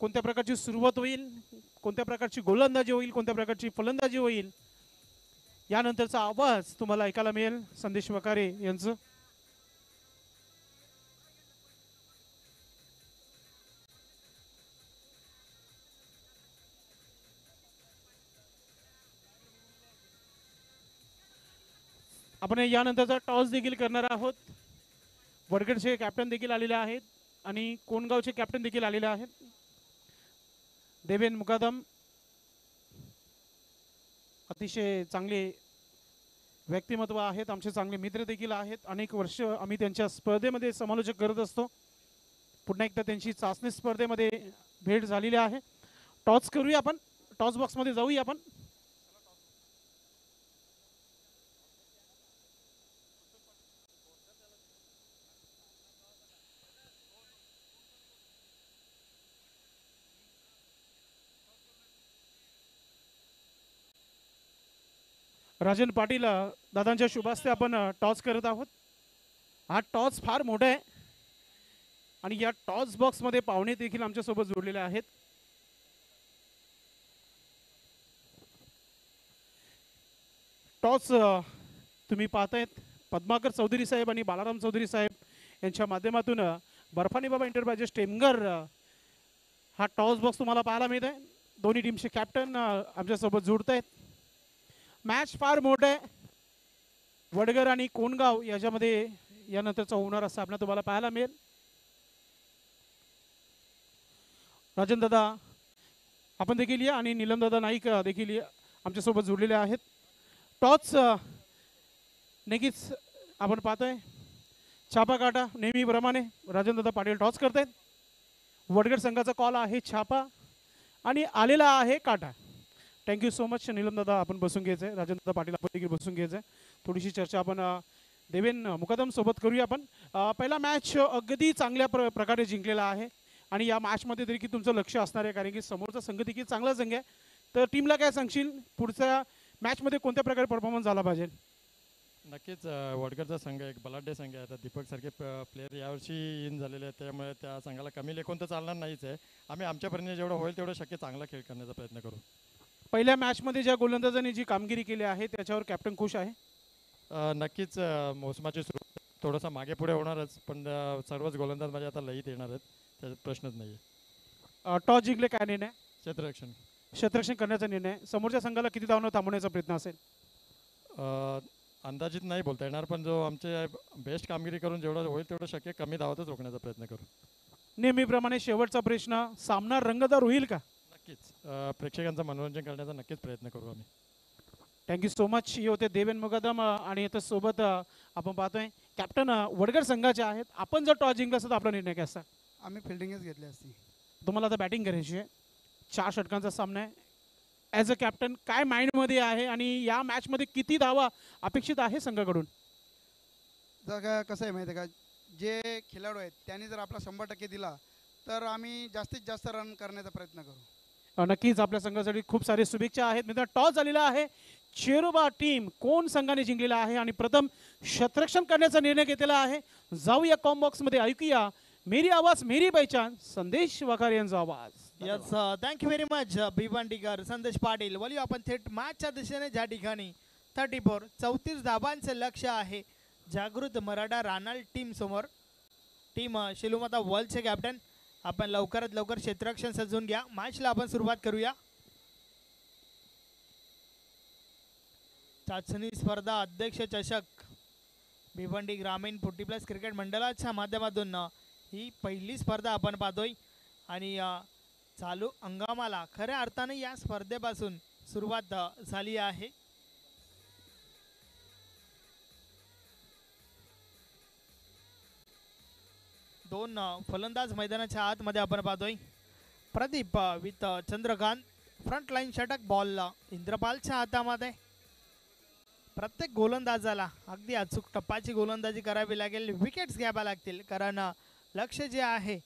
कोणत्या प्रकारची सुरुवात होईल, कोणत्या प्रकारची गोलंदाजी होईल, कोणत्या प्रकारची फलंदाजी होईल, यानंतरचा आवाज तुम्हाला ऐकायला मिळेल संदेश वखारे यांचं. आपण यानंतरचा टॉस देखील करणार आहोत. वडगडचे कॅप्टन देखील आलेले आहेत आणि कोणगावचे कॅप्टन देखील आलेले आहेत. देवेन मुकादम अतिशय चांगले व्यक्तिमत्व आहेत, आमचे चांगले मित्र देखील आहेत. अनेक वर्ष आम्ही त्यांच्या स्पर्धेमध्ये समालोचक करत असतो. पुन्हा एकदा त्यांची चाचणी स्पर्धेमध्ये भेट झालेली आहे. टॉस करूया आपण. टॉस बॉक्समध्ये जाऊया आपण. राजन पाटील दादांच्या शुभास्ते आपण टॉस करत आहोत. हा टॉस फार मोठा आहे आणि या टॉस बॉक्समध्ये पाहुणे देखील आमच्यासोबत जोडलेले आहेत. टॉस तुम्ही पाहतायत पद्माकर चौधरी साहेब आणि बालाराम चौधरी साहेब यांच्या माध्यमातून बर्फानी बाबा एंटरप्राइजेस टेमघर हा टॉस बॉक्स तुम्हाला पाहायला मिळत आहे. दोन्ही टीमचे कॅप्टन आमच्यासोबत जोडत आहेत. मॅच फार मोठं आहे. वडगर आणि कोणगाव याच्यामध्ये यानंतरचा होणार असं आपल्याला तुम्हाला पाहायला मिळेल. राजन दादा आपण देखील या आणि नीलम दादा नाईक देखील आमच्यासोबत जोडलेले आहेत. टॉस नक्कीच आपण पाहतोय छापा काटा नेहमीप्रमाणे राजन दादा पाटील टॉस करतायत. वडगड संघाचा कॉल आहे छापा आणि आलेला आहे काटा. थँक्यू सो मच नीलम दादा. आपण बसून घ्यायचं आहे. राजन दादा पाटील आपण देखील बसून घ्यायचं आहे. थोडीशी चर्चा आपण देवेन मुकादम सोबत करूया आपण. पहिला मॅच अगदी चांगल्या प्रकारे जिंकलेला आहे आणि या मॅचमध्ये देखील तुमचं लक्ष असणार आहे, कारण की समोरचा संघ देखील चांगला संघ आहे. तर टीमला काय सांगशील पुढच्या मॅचमध्ये कोणत्या प्रकारे परफॉर्मन्स झाला पाहिजे? नक्कीच वडगरचा संघ एक बलाढ्य संघ आहे. आता दीपक सारखे प्लेयर यावर्षी इन झालेले आहेत, त्यामुळे त्या संघाला कमी लेखून तर चालणार नाहीच आहे. आम्ही आमच्यापर्यंत जेवढं होईल तेवढं शक्य चांगला खेळ करण्याचा प्रयत्न करू. पहिल्या मॅचमध्ये ज्या गोलंदाजांनी जी कामगिरी केली आहे त्याच्यावर कॅप्टन खुश आहे. नक्कीच मोसमाची सुरुवात थोडंसं मागे पुढे होणारच, पण सर्वच गोलंदाज माझे आता लईत येणार आहेत, त्याच्यात प्रश्नच नाही आहे. टॉस जिंकले काय निर्णय? क्षेत्ररक्षण क्षेत्ररक्षण करण्याचा निर्णय. समोरच्या संघाला किती धावनं थांबवण्याचा प्रयत्न असेल? अंदाजित नाही बोलता येणार, पण जो आमचे बेस्ट कामगिरी करून जेवढं होईल तेवढं शक्य कमी धावतच रोखण्याचा प्रयत्न करू. नेहमीप्रमाणे शेवटचा प्रश्न, सामना रंगतदार होईल का? नक्कीच प्रेक्षकांचं मनोरंजन करण्याचा नक्कीच प्रयत्न करू आम्ही. Thank you so much. हे होते देवेन मुकदम आणि आता सोबत आपण पाहतोय कॅप्टन वडगर संघाचे आहेत. आपण जर टॉस जिंकला असता तर आपला निर्णय काय असता? आम्ही फिल्डिंगच घेतली असती. तुम्हाला आता बॅटिंग करायची आहे. 4 षटकांचा सामना आहे. ॲज अ कॅप्टन काय माइंडमध्ये आहे आणि या मॅचमध्ये किती धावा अपेक्षित आहे संघाकडून? जर का कसं आहे माहिती आहे का, जे खेळाडू आहेत त्यांनी जर आपला 100% दिला तर आम्ही जास्तीत जास्त रन करण्याचा प्रयत्न करू. नक्कीच आपल्या संघासाठी खूप सारे शुभेच्छा आहेत. मित्र टॉस झालेला आहे. चेरोबा टीम कोण संघाने जिंकलेला आहे आणि प्रथम क्षेत्ररक्षण करण्याचा निर्णय घेतलेला आहे. जाऊया कॉम्बॉक्समध्ये, ऐकूया मेरी आवाज मेरी पहचान संदेश वखार यांचा आवाज. यस थँक्यू व्हेरी मच भिवंडीकर, संदेश पाटील. वळूया आपण थेट मॅचच्या दिशेने, ज्या ठिकाणी 34 धाबांचं लक्ष आहे जागृत मराठा रानाल टीम समोर. टीम शिलुमाता वर्ल्डचे कॅप्टन, आपण लवकरात लवकर क्षेत्ररक्षण सजवून घ्या. मॅचला आपण सुरुवात करूया. चाचणी स्पर्धा अध्यक्ष चषक भिवंडी ग्रामीण 40+ क्रिकेट मंडळाच्या माध्यमातून ही पहिली स्पर्धा आपण पाहतोय आणि चालू हंगामाला खऱ्या अर्थाने या स्पर्धेपासून सुरुवात झाली आहे. दोन फलंदाज मैदानाच्या आतमध्ये आपण पाहतोय. Pradeep with Chandrakant, front line षटक बॉल इंद्रपालच्या हातामध्ये. प्रत्येक गोलंदाजाला अगदी अचूक टप्पाची गोलंदाजी करावी लागेल, विकेट्स घ्याव्या लागतील, कारण लक्ष जे आहे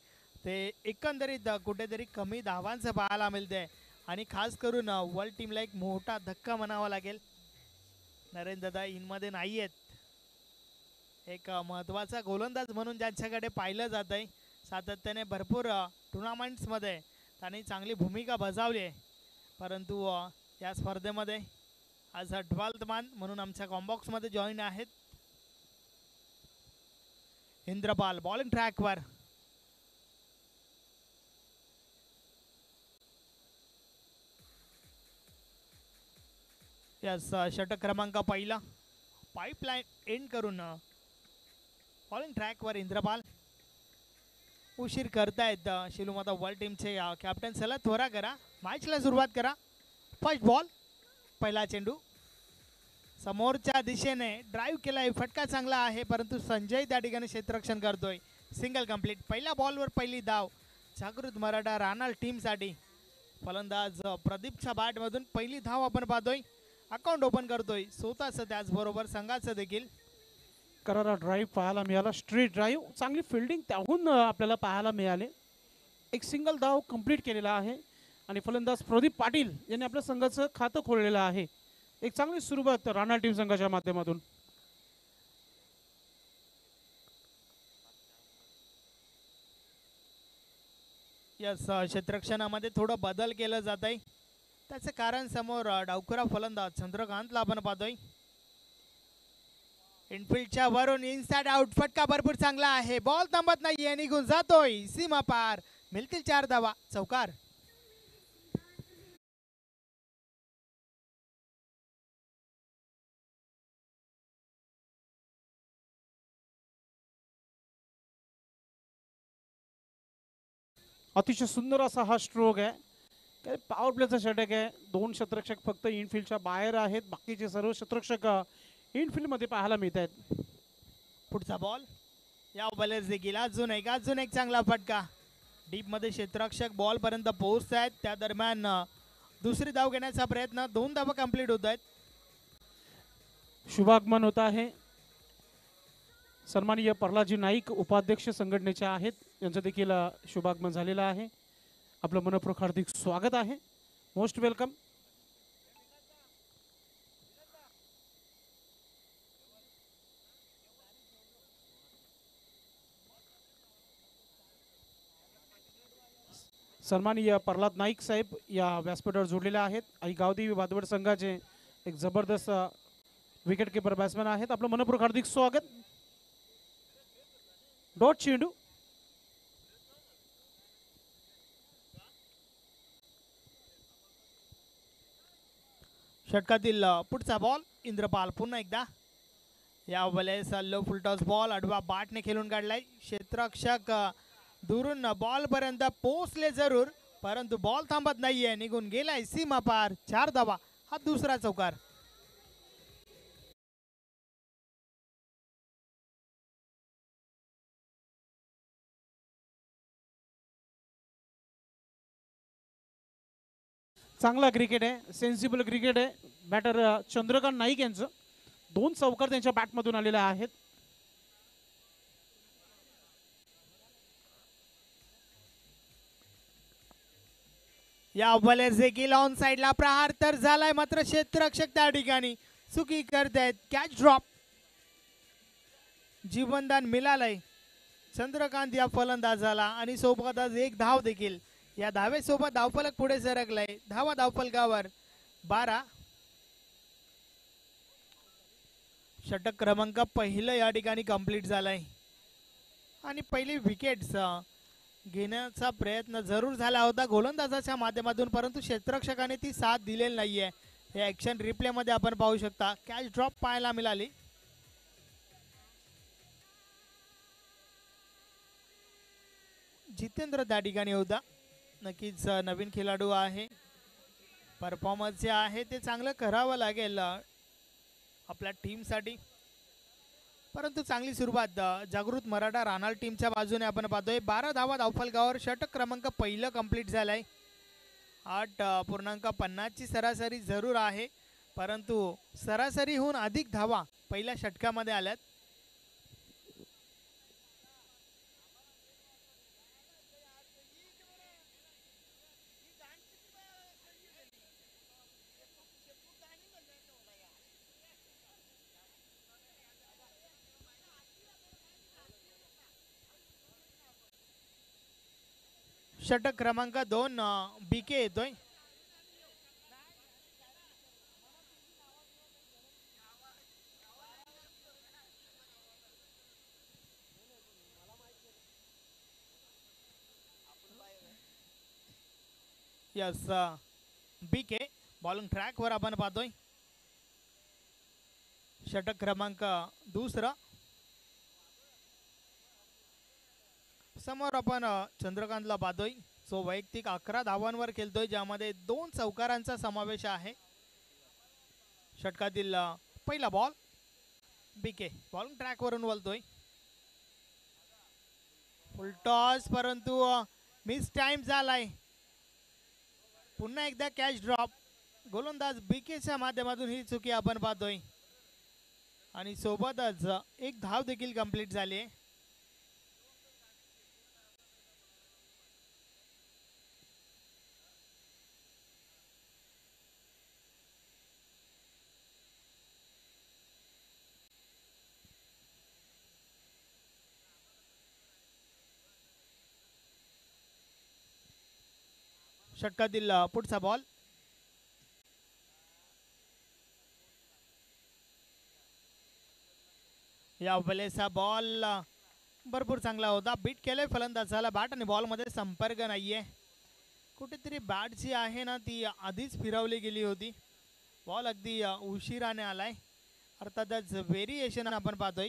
ते एकंदरीत कुठेतरी कमी धावांचं पाहायला मिळते आणि खास करून वर्ल्ड टीमला एक मोठा धक्का म्हणावा लागेल. नरेंद्र दादा इनमध्ये नाही आहेत. एक महत्त्वाचा गोलंदाज म्हणून ज्यांच्याकडे पाहिलं जात आहे, सातत्याने भरपूर टुर्नामेंट्समध्ये त्यांनी चांगली भूमिका बजावली आहे, परंतु या स्पर्धेमध्ये आज 12th मान म्हणून आमच्या कॉम्बॉक्समध्ये जॉईन आहेत. इंद्रपाल बॉलिंग ट्रॅकवर. यस षटक क्रमांक पहिला, पाईपलाईन एंड करून बॉलिंग ट्रॅकवर इंद्रपाल. उशीर करतायत शिलुमाता वर्ल्ड टीमचे कॅप्टन. चला त्वरा करा, मॅचला सुरुवात करा. फर्स्ट बॉल, पहिला चेंडू समोरच्या दिशेने ड्राईव्ह केलाय, फटका चांगला आहे, परंतु संजय त्या ठिकाणी क्षेत्ररक्षण करतोय. Single complete. पहिल्या बॉलवर पहिली धाव जागृत मराठा रानाल टीमसाठी. फलंदाज प्रदीपच्या बॅटमधून पहिली धाव आपण पाहतोय. अकाउंट ओपन करतोय स्वतःचं, त्याचबरोबर संघाचं देखील. करारा ड्राईव्ह पाहायला मिळाला, स्ट्रेट ड्राईव्ह, चांगली फिल्डिंग त्याहून आपल्याला पाहायला मिळाले. एक सिंगल धाव कंप्लीट केलेला आहे आणि फलंदाज प्रदीप पाटील यांनी आपल्या संघाचं खातं खोललेलं आहे. एक चांगली सुरुवात राणा टीम संघाच्या माध्यमातून. यस क्षेत्ररक्षणामध्ये थोडं बदल केलं जात आहे, त्याचं कारण समोर डावखुरा फलंदाज चंद्रकांतला आपण पाहतोय. इनफिल्डच्या वरून इनसाइड आउट, फटका भरपूर चांगला आहे, बॉल थांबत नाहीये, निघून जातोय सीमा पार. मिळतील 4 धावा, चौकार. अतिशय सुंदर असा हा स्ट्रोक आहे. काय पॉवर प्लेचा षटक आहे. 2 क्षेत्ररक्षक फक्त इनफिल्डच्या बाहेर आहेत, बाकीचे सर्व क्षेत्ररक्षक इनफिल्डमध्ये पाहायला मिळत आहेत. पुढचा बॉल या बॉलर्स देखील अजून एक चांगला फटका. डीपमध्ये क्षेत्ररक्षक बॉल पर्यंत पोहोचत आहेत, त्या दरम्यान दुसरी धाव घेण्याचा प्रयत्न. 2 धावा कंप्लीट होत आहेत. शुभागमन होत आहे. सन्माननीय प्रल्हादजी नाईक उपाध्यक्ष संघटनेचे आहेत, यांचं देखील शुभागमन झालेलं आहे. आपलं मनपूर्वक हार्दिक स्वागत आहे. Most welcome. सन्माननीय प्रल्हाद नाईक साहेब या व्यासपीठावर जोडलेले आहेत आणि गावदेवी वादवड संघाचे एक जबरदस्त विकेट किपर बॅट्समॅन आहेत. आपलं मनपूर्वक हार्दिक स्वागत. डॉट चेंडू षटकातील पुढचा बॉल इंद्रपाल पुन्हा एकदा या वेळेस लो फुलटॉस बॉल आडवा बाटने खेळून काढलाय. क्षेत्ररक्षक दुरून बॉल पर्यंत पोहोचले जरूर परंतु बॉल थांबत नाहीये, निघून गेलाय सीमा पार. 4 धावा हा दुसरा चौकार. चांगला क्रिकेट आहे, सेन्सिबल क्रिकेट आहे. बॅटर चंद्रकांत नाईक यांचं 2 चौकार त्यांच्या बॅटमधून आलेले आहेत. या वेळेस देखील ऑन साइडला प्रहार तर झालाय मात्र क्षेत्ररक्षक त्या ठिकाणी चुकी करतायत. Catch drop. जीवनदान मिळालंय चंद्रकांत या फलंदाजाला आणि सोबतच एक धाव देखील. या धावेसोबत धावफलक पुढे सरकलाय. धावा धावफलकावर 12. षटक क्रमांक पहिलं या ठिकाणी कंप्लीट झालाय आणि पहिली विकेट्स घेण्याचा प्रयत्न जरूर झाला होता गोलंदाजाच्या माध्यमातून परंतु क्षेत्ररक्षकाने ती साथ दिलेली नाहीये. हे ऍक्शन रिप्ले मध्ये आपण पाहू शकता. कॅच ड्रॉप पाहायला मिळाली. जितेंद्र त्या ठिकाणी होता. नक्कीच नवीन खेळाडू आहे. परफॉर्मन्स जे आहे ते चांगलं करावं लागेल आपल्या टीमसाठी परंतु चांगली सुरुवात जागृत मराठा रानाल टीमच्या बाजूने आपण पाहतोय. 12 धावा धावफलकावर षटक क्रमांक पहिलं कंप्लीट झालाय. 8.50 ची सरासरी जरूर आहे परंतु सरासरीहून अधिक धावा पहिल्या षटकामध्ये आल्यात. षटक क्रमांक 2 बीके येतोय. यस बीके बॉलिंग ट्रॅक वर आपण पाहतोय. षटक क्रमांक 2 समोर आपण चंद्रकांतला पाहतोय. जो वैयक्तिक 11 धावांवर खेळतोय ज्यामध्ये 2 चौकारांचा समावेश आहे. षटकातील पहिला बॉल बीके बॉलिंग ट्रॅक वरून वळतोय. फुल टॉस परंतु मिस टाइम झालाय. पुन्हा एकदा कॅच ड्रॉप. गोलंदाज बीकेच्या माध्यमातून ही चुकी आपण पाहतोय आणि सोबतच एक धाव देखील कंप्लीट झाली आहे. षटकातील पुढचा बॉल या वेळेचा बॉल भरपूर चांगला होता. बीट केलंय फलंदाजाला. बॅट आणि बॉल मध्ये संपर्क नाहीये. कुठेतरी बॅट जी आहे ना ती आधीच फिरवली गेली होती. बॉल अगदी उशिराने आलाय. अर्थातच व्हेरिएशन आपण पाहतोय.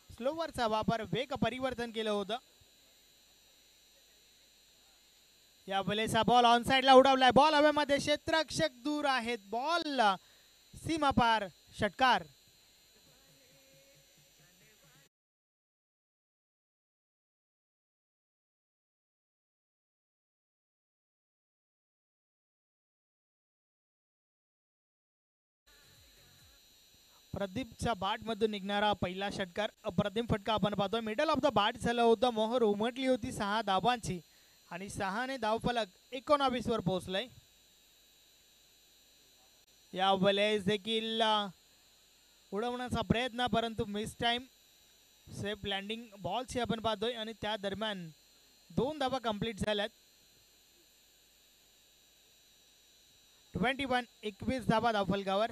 स्लोवरचा वापर वेग परिवर्तन केलं होतं. या वेळेचा बॉल ऑन साइडला उडवलाय. बॉल हवेमध्ये. क्षेत्ररक्षक दूर आहेत. बॉल सीमा पार. षटकार. प्रदीपच्या बॅट मधून निघणारा पहिला षटकार. अप्रतिम फटका आपण पाहतोय. मिडल ऑफ द बॅट झालं होतं. मोहर उमटली होती 6 धावांची आणि 6ने धावफलक 19 वर पोहोचलाय. या वेळेस देखील उडवण्याचा प्रयत्न परंतु मिस टाइम. सेफ लँडिंग बॉलची आपण पाहतोय आणि त्या दरम्यान 2 धावा कंप्लीट झाल्यात. 21 धाबा धावफलकावर.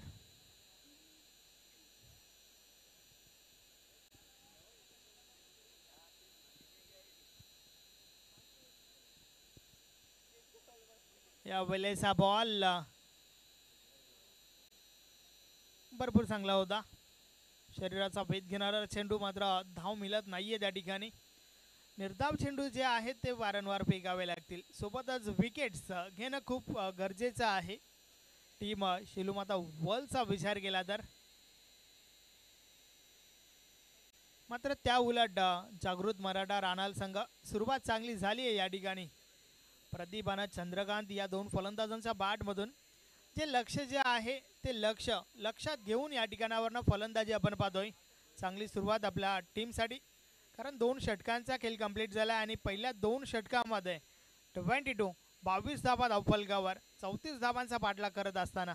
या वेळेस हा बॉल भरपूर चांगला होता. शरीराचा भेद घेणारा चेंडू मात्र धाव मिळत नाहीये त्या ठिकाणी. निर्धाव चेंडू जे आहेत ते वारंवार फेकावे लागतील. सोबतच विकेट्स घेणं खूप गरजेचं आहे टीम शेलूमाता वर्ल्डचा विचार केला तर. मात्र त्या उलट जागृत मराठा राणाल संघ सुरुवात चांगली झाली आहे या ठिकाणी. प्रदीप आणि चंद्रकांत या दोन फलंदाजांच्या बॅटमधून जे लक्ष जे आहे ते लक्षात घेऊन या ठिकाणावरनं फलंदाजी आपण पाहतोय. चांगली सुरुवात आपल्या टीमसाठी, कारण 2 षटकांचा खेळ कंप्लीट झाला आणि पहिल्या 2 षटकामध्ये 22 धाबा धावफलकावर 34 धाबांचा पाठलाग करत असताना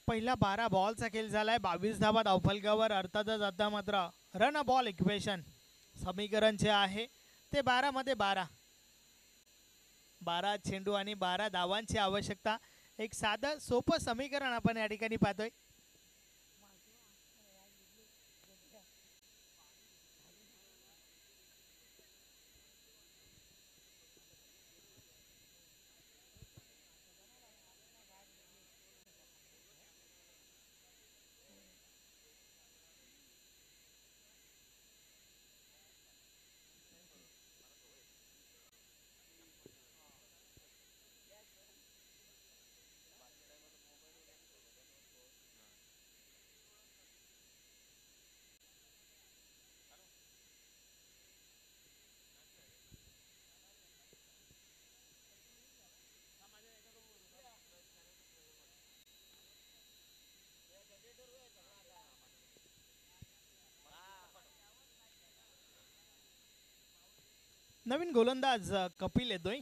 पहिला 12 बॉलचा खेळ झालाय. 22 धाबा धावफलकावर. अर्थातच आता मात्र रन बॉल इक्वेशन समीकरण जे आहे ते 12 मध्ये 12 चेंडू आणि 12 धावांची आवश्यकता. एक साधं सोपं समीकरण आपण या ठिकाणी पाहतोय. नवीन गोलंदाज कपिल येतोय.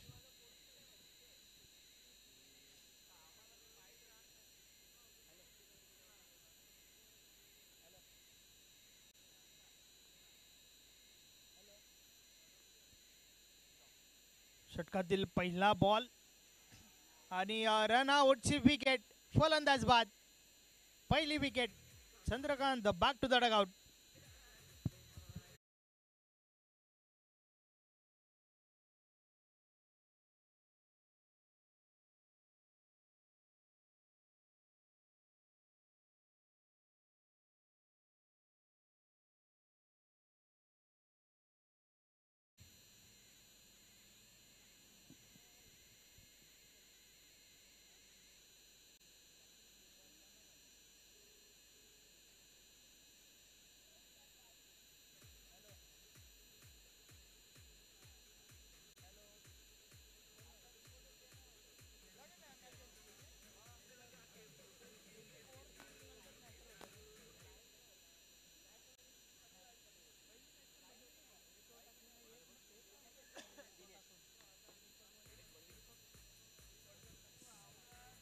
षटकातील पहिला बॉल आणि रन आउटची विकेट. फलंदाज बाद. पहिली विकेट. Chandrakant back to the dugout.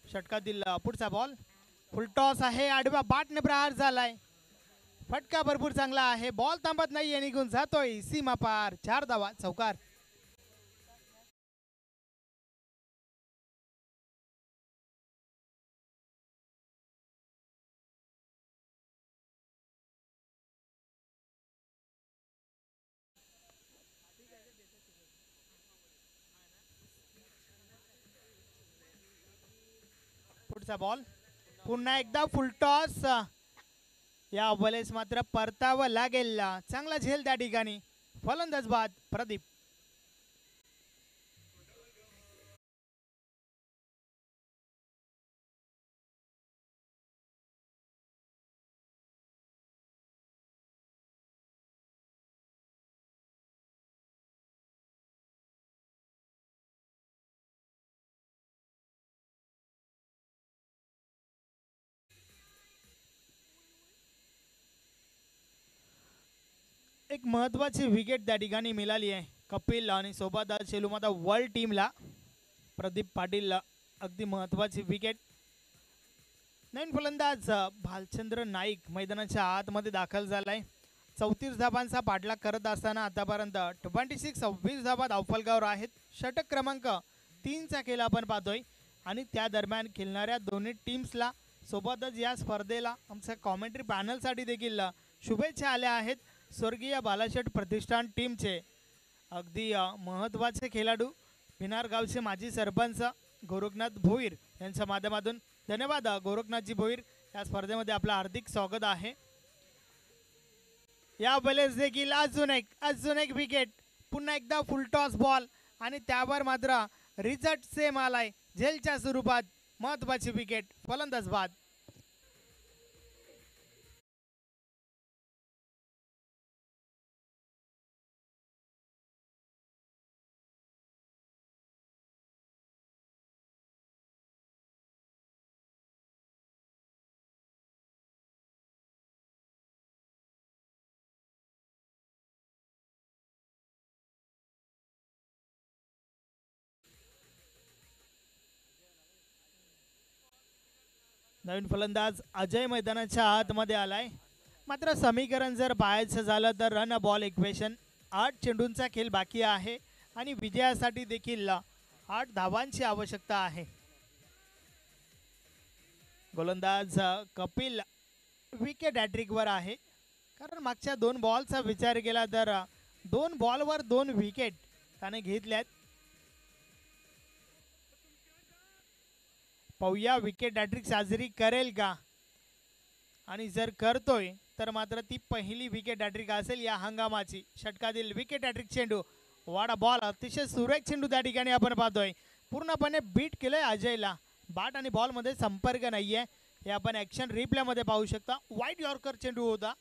षटकातील पुढचा बॉल फुलटॉस आहे. आडव्या बाटने प्रहार झालाय. फटका भरपूर चांगला आहे. बॉल थांबत नाहीये, निघून जातोय सीमा पार. 4 धावा चौकार. पुढचा बॉल पुन्हा एकदा फुलटॉस. या बॉलेस मात्र परतावं लागेल. चांगला झेल त्या ठिकाणी. फलंदाज बाद प्रदीप. एक महत्वाची विकेट त्या ठिकाणी मिळाली आहे कपिल आणि सोबत शेलूमाता वर्ल्ड टीमला. प्रदीप पाटील अगदी महत्वाची विकेट. नवीन फलंदाज भालचंद्र नाईक मैदानाच्या आतमध्ये दाखल झालाय. 34 धाबांचा पाठलाग करत असताना आतापर्यंत 26 धाबा धावफलकावर आहेत. षटक क्रमांक 3चा खेळ आपण पाहतोय आणि त्या दरम्यान खेळणाऱ्या दोन्ही टीम्सला सोबतच या स्पर्धेला आमच्या कॉमेंट्री पॅनलसाठी देखील शुभेच्छा आल्या आहेत. स्वर्गीय बालाशेठ प्रतिष्ठान टीमचे अगदी महत्त्वाचे खेळाडू भिनार गावचे माजी सरपंच गोरखनाथ भोईर यांच्या माध्यमातून धन्यवाद गोरखनाथजी भोईर. या स्पर्धेमध्ये आपलं हार्दिक स्वागत आहे. या वेळेस देखील अजून एक विकेट. पुन्हा एकदा फुलटॉस बॉल आणि त्यावर मात्र रिझल्ट सेम आलाय. झेलच्या स्वरूपात महत्त्वाची विकेट. फलंदाज बाद. नवीन फलंदाज अजय मैदानाच्या आतमध्ये आलाय. मात्र समीकरण जर पाहायचं झालं तर रन बॉल इक्वेशन 8 चेंडूंचा खेळ बाकी आहे आणि विजयासाठी देखील 8 धावांची आवश्यकता आहे. गोलंदाज कपिल विकेट हॅट्रिकवर आहे, कारण मागच्या 2 बॉलचा विचार केला तर 2 बॉलवर 2 विकेट त्याने घेतल्यात. पाहूया विकेट हॅट्रिक साजरी करेल का, आणि जर करतोय तर मात्र ती पहिली विकेट हॅट्रिक असेल या हंगामाची. षटकातील विकेट हॅट्रिक चेंडू. वाडा बॉल. अतिशय सुरेख चेंडू त्या ठिकाणी आपण पाहतोय. पूर्णपणे बीट केलंय अजयला. बॅट आणि बॉल मध्ये संपर्क नाहीये. हे आपण ऍक्शन रिप्ले मध्ये पाहू शकता. वाईट यॉर्कर चेंडू होता.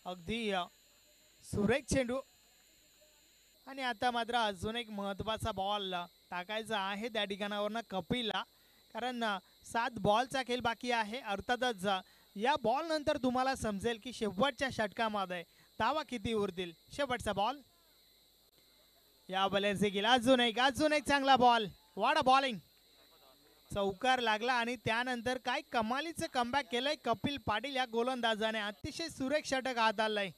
अगदी सुरेख चेंडू. आणि आता मात्र अजून एक महत्त्वाचा बॉल टाकायचा आहे त्या ठिकाणावरनं कपिलला, कारण 7 बॉलचा खेळ बाकी आहे. अर्थातच या बॉल नंतर तुम्हाला समजेल की शेवटच्या षटकामध्ये धावा किती उरतील. शेवटचा बॉल. या बॉलर देखील अजून एक चांगला बॉल. वाडा बॉलिंग. चौकार लागला आणि त्यानंतर काय कमालीचं कमबॅक केलंय कपिल पाटील या गोलंदाजाने. अतिशय सुरेख षटक हाताळलंय.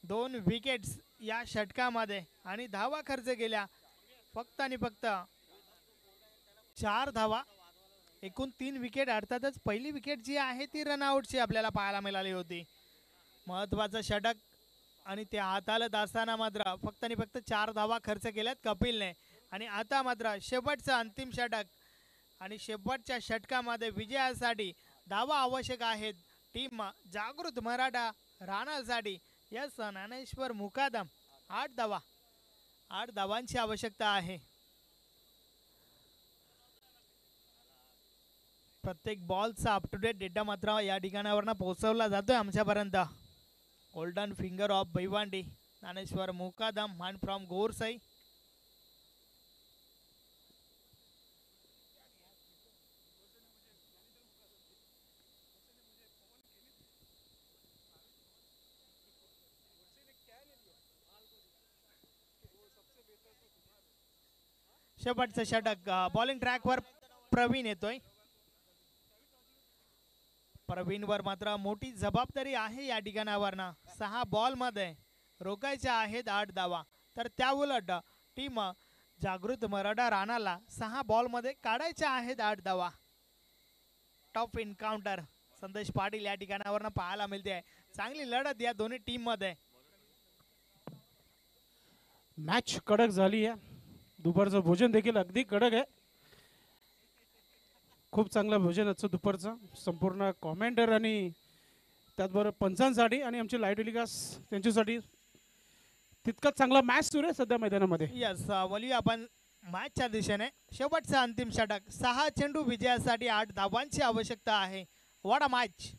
2 विकेट्स या षटकामध्ये आणि धावा खर्च केल्या फक्त आणि फक्त 4 धावा. एकूण 3 विकेट. अर्थातच पहिली विकेट जी आहे ती रनआउटची आपल्याला पाहायला मिळाली होती. महत्त्वाचं षटक आणि ते हाताळत असताना मात्र फक्त आणि फक्त 4 धावा खर्च केल्यात कपिलने. आणि आता मात्र शेवटचं अंतिम षटक आणि शेवटच्या षटकामध्ये विजयासाठी धावा आवश्यक आहेत टीम जागृत मराठा राणासाठी. यस ज्ञानेश्वर मुकादम. 8 धावांची आवश्यकता आहे. प्रत्येक बॉलचा अप टू डेट डेटा मात्र या ठिकाणावरनं पोहोचवला जातोय आमच्यापर्यंत. गोल्डन फिंगर ऑफ बैवांडी ज्ञानेश्वर मुकादम मान फ्रॉम गोरसई. शेवटचं षटक. बॉलिंग ट्रॅकवर प्रवीण येतोय. प्रवीणवर मात्र मोठी जबाबदारी आहे या ठिकाणावरनं. 6 बॉलमध्ये रोखायच्या आहेत 8 धावा. तर त्या उलट टीम जागृत मराठा राणाला 6 बॉलमध्ये काढायच्या आहेत 8 धावा. टॉप एन्काउंटर संदेश पाटील या ठिकाणावरनं पाहायला मिळते. चांगली लढत या दोन्ही टीम मध्ये. मॅच कडक झाली आहे. दुपारचं भोजन देखील अगदी कडक आहे. खूप चांगलं भोजन आजचं दुपारचं. संपूर्ण कॉमेंटर आणि त्याचबरोबर पंचांसाठी आणि आमचे लाईव्ह टेलिकास्ट त्यांच्यासाठी तितकाच चांगला मॅच सुरू आहे सध्या मैदानामध्ये. यस वळूया आपण मॅचच्या दिशेने. शेवटचं अंतिम षटक. 6 चेंडू विजयासाठी 8 धावांची आवश्यकता आहे. What a match.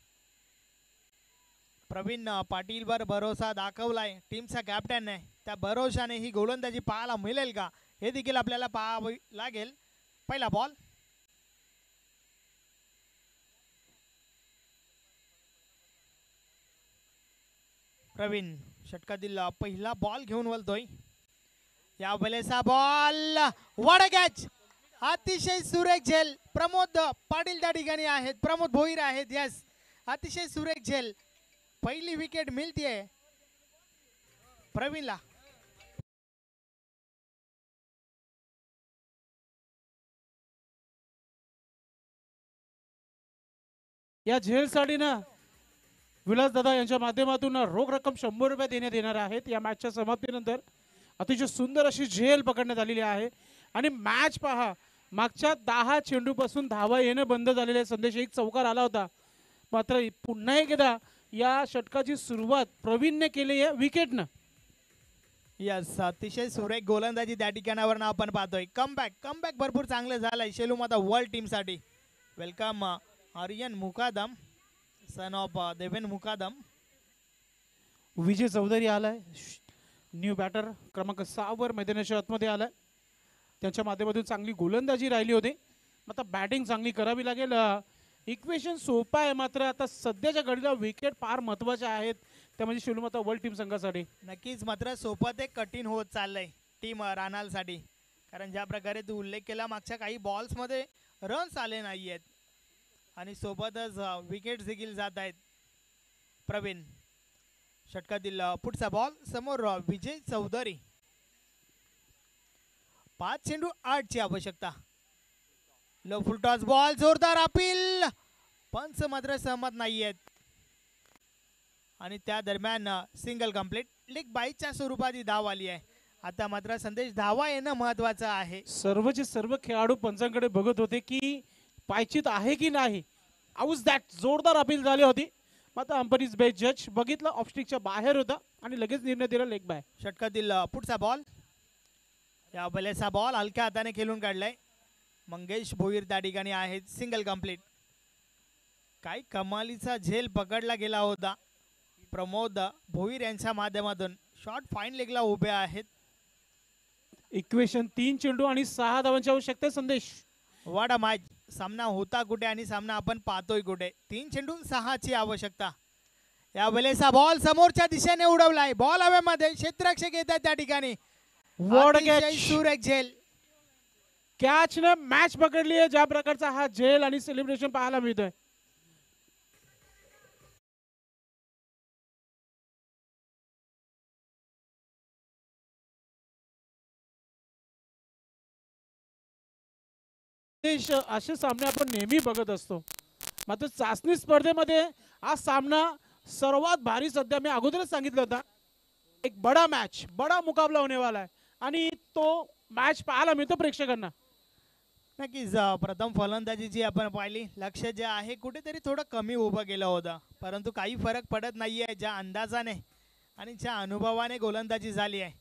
प्रवीण पाटीलवर भरोसा दाखवलाय टीमचा कॅप्टनने. त्या भरोशाने ही गोलंदाजी पाहायला मिळेल का हे देखील आपल्याला पाहावे लागेल. पहिला बॉल. प्रवीण षटकातील पहिला बॉल घेऊन वळतोय. या वेळेचा बॉल. What a catch. अतिशय सुरेख झेल प्रमोद पाटील त्या ठिकाणी आहेत, प्रमोद भोईर आहेत. यस, अतिशय सुरेख झेल. पहिली विकेट मिळतीये प्रवीणला. या झेलसाठी ना विलास दादा यांच्या माध्यमातून ना रोख रक्कम 100 रुपये देण्यात येणार आहेत. या मॅचच्या समाप्तीनंतर अतिशय सुंदर अशी झेल पकडण्यात आलेली आहे. आणि मॅच पहा, मागच्या 10 चेंडूपासून धावा येणं बंद झालेले. संदेश एक चौकार आला होता, मात्र पुन्हा एकदा या षटकाची सुरुवात प्रवीणने केली आहे विकेटनं. यस, अतिशय सुरेख गोलंदाजी त्या ठिकाणावर आपण पाहतोय. कमबॅक भरपूर चांगलं झालंय शेलू माता वर्ल्ड टीम साठी. Welcome Aryan Mukadam, son of Deven Mukadam. Vijay Chaudhari आलाय, न्यू बॅटर क्रमांक 6 वर मैदानाच्या आतमध्ये आलाय. त्यांच्या माध्यमातून चांगली गोलंदाजी राहिली होती. आता बॅटिंग चांगली करावी लागेल. इक्वेशन सोपं आहे, मात्र आता सध्याच्या घडीला विकेट फार महत्वाच्या आहेत, त्या म्हणजे शिवलमाता वर्ल्ड टीम संघासाठी. नक्कीच, मात्र सोपं ते कठीण होत चाललंय टीम रानालसाठी. कारण ज्या प्रकारे तू उल्लेख केला, मागच्या काही बॉल्समध्ये रन्स आले नाही आहेत आणि सोबतच विकेट देखील जात आहेत. प्रवीण षटकातील पुढचा बॉल समोर विजय चौधरी. 5 चेंडू 8 ची आवश्यकता. लो फुल टॉस बॉल, जोरदार अपील, पंच मात्र सहमत नाहीयेत आणि त्या दरम्यान सिंगल कंप्लीट. लेग बाईच्या स्वरूपात ही धाव आली आहे. आता मात्र संदेश धावा येणं महत्वाचं आहे. सर्वचे सर्व खेळाडू पंचांकडे बघत होते की पायचीत आहे की नाही. आउट दॅट जोरदार अपील झाली होती, मात्र अंपायर इज बेस्ट जज. बघितलं ऑफस्टिकच्या बाहेर होता आणि लगेच निर्णय दिला लेग बाय. षटकातील पुढचा बॉल, या बलेचा बॉल हलक्या हाताने खेळून काढलाय. मंगेश भोईर त्या ठिकाणी आहेत. Single complete. काही कमालीचा झेल पकडला गेला होता. प्रमोद भोईर यांच्या माध्यमातून शॉट फाईन लेगला उभे आहेत. इक्वेशन 3 चेंडू आणि 6 धावांची आवश्यकता. संदेश वाडा मॅच, सामना होता कुठे आणि सामना आपण पाहतोय कुठे. 3 चेंडू 6 ची आवश्यकता. या वेळेचा बॉल समोरच्या दिशेने उडवलाय. बॉल हवेमध्ये, क्षेत्ररक्षक येतात त्या ठिकाणी. अतिशय सुरेख झेल. कॅच ने मॅच पकडली आहे. ज्या प्रकारचा हा झेल आणि सेलिब्रेशन पाहायला मिळतोय. असे सामने आपण नेहमी बघत असतो, मात्र चाचणी स्पर्धेमध्ये हा सामना सर्वात भारी. सध्या मी अगोदरच सांगितलं होता, एक बडा मॅच, बडा मुकाबला होने वाला है आणि तो मॅच पाहायला मिळतो प्रेक्षकांना. नक्कीच, प्रथम फलंदाजी जी आपण पाहिली, लक्ष जे आहे कुठेतरी थोडं कमी उभं केलं होतं, परंतु काही फरक पडत नाहीये. ज्या अंदाजाने आणि ज्या अनुभवाने गोलंदाजी झाली आहे,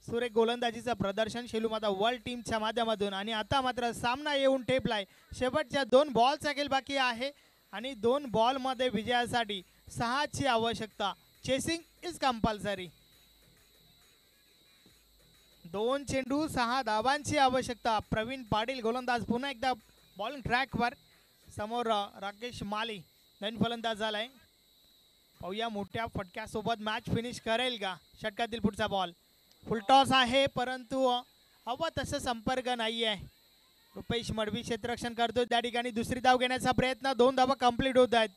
सुरेख गोलंदाजीचं प्रदर्शन शेलूमाता वर्ल्ड टीमच्या माध्यमातून. आणि आता मात्र सामना येऊन टेपलाय. शेवटच्या 2 बॉलचा खेळ बाकी आहे आणि 2 बॉलमध्ये विजयासाठी 6 ची आवश्यकता. Chasing is compulsory. 2 चेंडू 6 धावांची आवश्यकता. प्रवीण पाटील गोलंदाज पुन्हा एकदा बॉलिंग ट्रॅकवर. समोर राकेश माली नवीन फलंदाज झालाय. पाहूया मोठ्या फटक्यासोबत मॅच फिनिश करेल का. षटकातील पुढचा बॉल, फुल टॉस आहे, परंतु हवा तसं संपर्क नाही आहे. रुपेश मडवी क्षेत्ररक्षण करतोय त्या ठिकाणी. दुसरी धाव घेण्याचा प्रयत्न, 2 धावा कंप्लीट होत आहेत.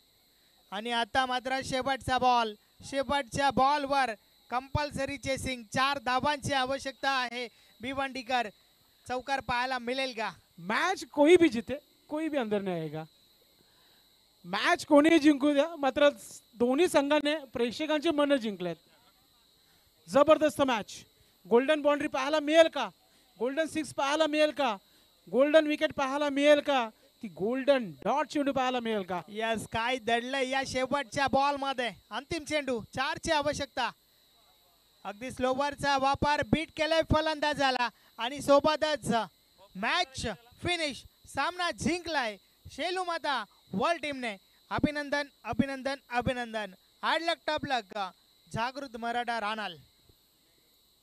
आणि आता मात्र शेवटचा बॉल, शेवटच्या बॉलवर कंपल्सरी चेसिंग. 4 धावांची आवश्यकता आहे. भिवंडीकर चौकार पाहायला मिळेल का. मॅच कोई भी जीते, कोई भी अंदर नहीं आएगा. मॅच कोणी जिंकू द्या, मात्र दोन्ही संघाने प्रेक्षकांची मन जिंकलेत. जबरदस्त मॅच. गोल्डन बाउंड्री पाहायला मिळेल का, गोल्डन 6 पाहायला मिळेल का, गोल्डन विकेट पाहायला मिळेल का, ती गोल्डन डॉट चेंडू पाहायला मिळेल का. यस, काय दडलंय या शेवटच्या बॉल मध्ये. अंतिम चेंडू, 4 ची आवश्यकता. अगदी स्लोवरचा वापर, बीट केलाय फलंदाजाला आणि सोबतच मॅच फिनिश. सामना जिंकलाय शेलूमाता वर्ल्ड टीमने. अभिनंदन अभिनंदन अभिनंदन. हार्ड लक, टफ लक, जागृत मराठा रानाल.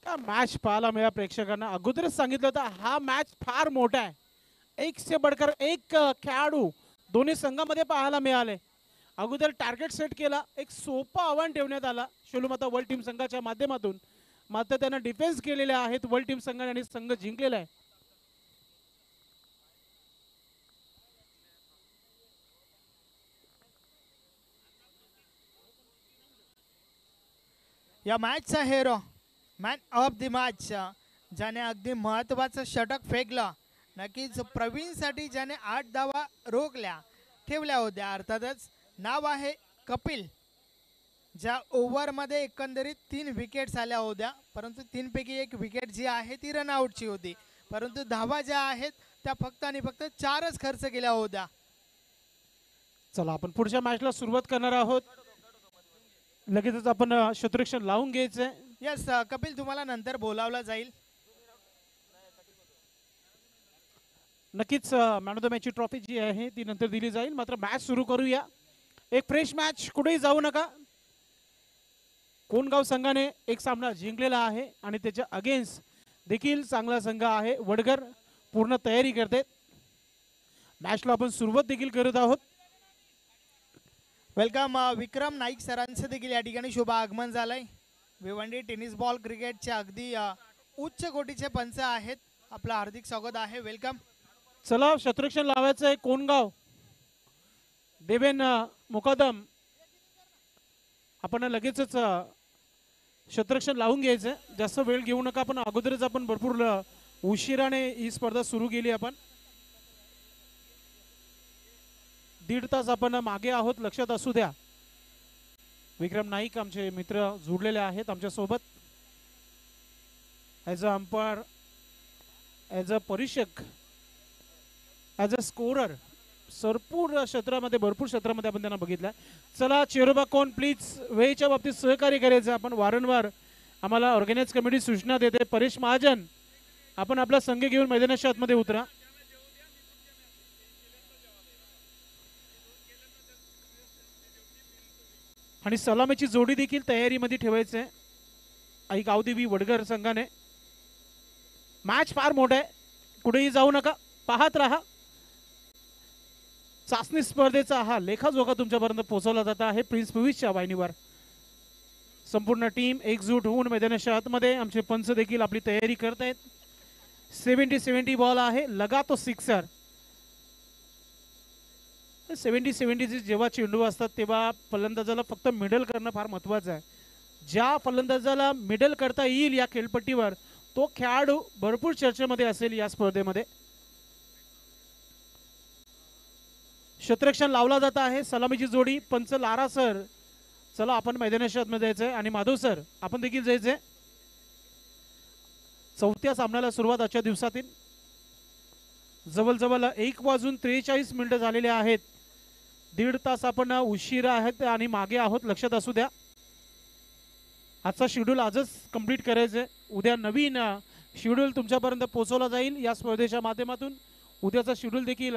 का मॅच पाहायला मिळाला प्रेक्षकांना. अगोदरच सांगितलं होतं हा मॅच फार मोठा आहे. एक से बढ़कर एक खेळाडू दोन्ही संघामध्ये पाहायला मिळाले. अगोदर टार्गेट सेट केला, एक सोपं आव्हान ठेवण्यात आला शेलूमाता वर्ल्ड टीम संघाच्या माध्यमातून, मात्र त्यांना डिफेन्स केलेले आहेत वर्ल्ड टीम संघाने आणि संघ जिंकलेला आहे. या मॅचचा hero, man of the match, ज्याने अगदी महत्त्वाचं षटक फेकलं, नक्कीच प्रवीणसाठी ज्याने 8 धावा रोखल्या ठेवल्या होत्या, अर्थातच नाव आहे कपिल. ज्या ओव्हरमध्ये एकंदरीत 3 विकेट्स आल्या होत्या, परंतु 3 पैकी 1 विकेट जी आहे ती रनआउटची होती, परंतु धावा ज्या आहेत त्या फक्त आणि फक्त 4च खर्च केल्या होत्या. चला आपण पुढच्या मॅचला सुरुवात करणार आहोत. लगेचच आपण क्षेत्ररक्षण लावून घ्यायचंय. यस कपिल, तुम्हाला नंतर बोलावलं जाईल. नक्कीच मॅन ऑफ द मॅचची ट्रॉफी जी आहे ती नंतर दिली जाईल. मात्र मॅच सुरू करूया. एक फ्रेश मॅच, कुठेही जाऊ नका. कोणगाव संघाने एक सामना जिंकलेला आहे आणि त्याच्या अगेन्स्ट देखील चांगला संघ आहे वडगर. पूर्ण तयारी करते. मॅचला आपण सुरुवात देखील करत आहोत. वेलकम विक्रम नाईक सरांचं देखील या ठिकाणी शुभ आगमन झालंय. भिवंडी टेनिस बॉल क्रिकेटचे अगदी उच्च कोटीचे पंच आहेत. आपलं हार्दिक स्वागत आहे. वेलकम. चला क्षेत्ररक्षण लावायचं आहे. कोणगाव देवेन मुकादम, आपण लगेचच क्षेत्ररक्षण लावून घ्यायचं. जास्त वेळ घेऊ नका. आपण अगोदरच आपण भरपूर उशिराने ही स्पर्धा सुरू केली. आपण 1.5 तास आपण मागे आहोत, लक्षात असू द्या. विक्रम नाईक आमचे मित्र जोडलेले आहेत आमच्या सोबत as a umpire, as a परीक्षक, ॲज अ स्कोरर. भरपूर क्षेत्रामध्ये आपण त्यांना बघितलं. चला चेरोबा कोण प्लीज वेळेच्या बाबतीत सहकार्य करायचं. आपण वारंवार आम्हाला ऑर्गनाइज कमिटी सूचना देते. परेश महाजन, आपण आपला संघ घेऊन मैदानाच्या आतमध्ये उतरा. आणि सलामीची जोडी देखील तयारीमध्ये ठेवायची आहे. आई गावदेवी वडगर संघाने. मॅच फार मोठा आहे, कुठेही जाऊ नका, पाहत राहा. चाचणी स्पर्धेचा हा लेखाजोखा तुमच्यापर्यंत पोहोचवला जात आहे प्रिन्स पिविसच्या वाहिनीवर. संपूर्ण टीम एकजूट होऊन मैदानाच्या आतमध्ये आमचे पंच देखील आपली तयारी करत आहेत. 70 बॉल आहे, लगा तो सिक्सर. 70 जेव्हा चेंडू असतात तेव्हा फलंदाजाला फक्त मिडल करणं फार महत्वाचं आहे. ज्या फलंदाजाला मिडल करता येईल या खेळपट्टीवर तो खेळाडू भरपूर चर्चेमध्ये असेल या स्पर्धेमध्ये. क्षेत्ररक्षण लावला जात आहे. सलामीची जोडी पंच लारा सर, चला आपण मैदानाच्या आतमध्ये जायचंय. आणि माधव सर आपण देखील जायचंय. चौथ्या सामन्याला सुरुवात आजच्या दिवसातील. जवळजवळ 1:43 झालेले आहेत. 1.5 तास आपण उशिरा आहेत आणि मागे आहोत, लक्षात असू द्या. आजचा शेड्यूल आजच कंप्लीट करायचंय. उद्या नवीन शेड्यूल तुमच्यापर्यंत पोहोचवला जाईल या स्पर्धेच्या माध्यमातून. उद्याचा शेड्यूल देखील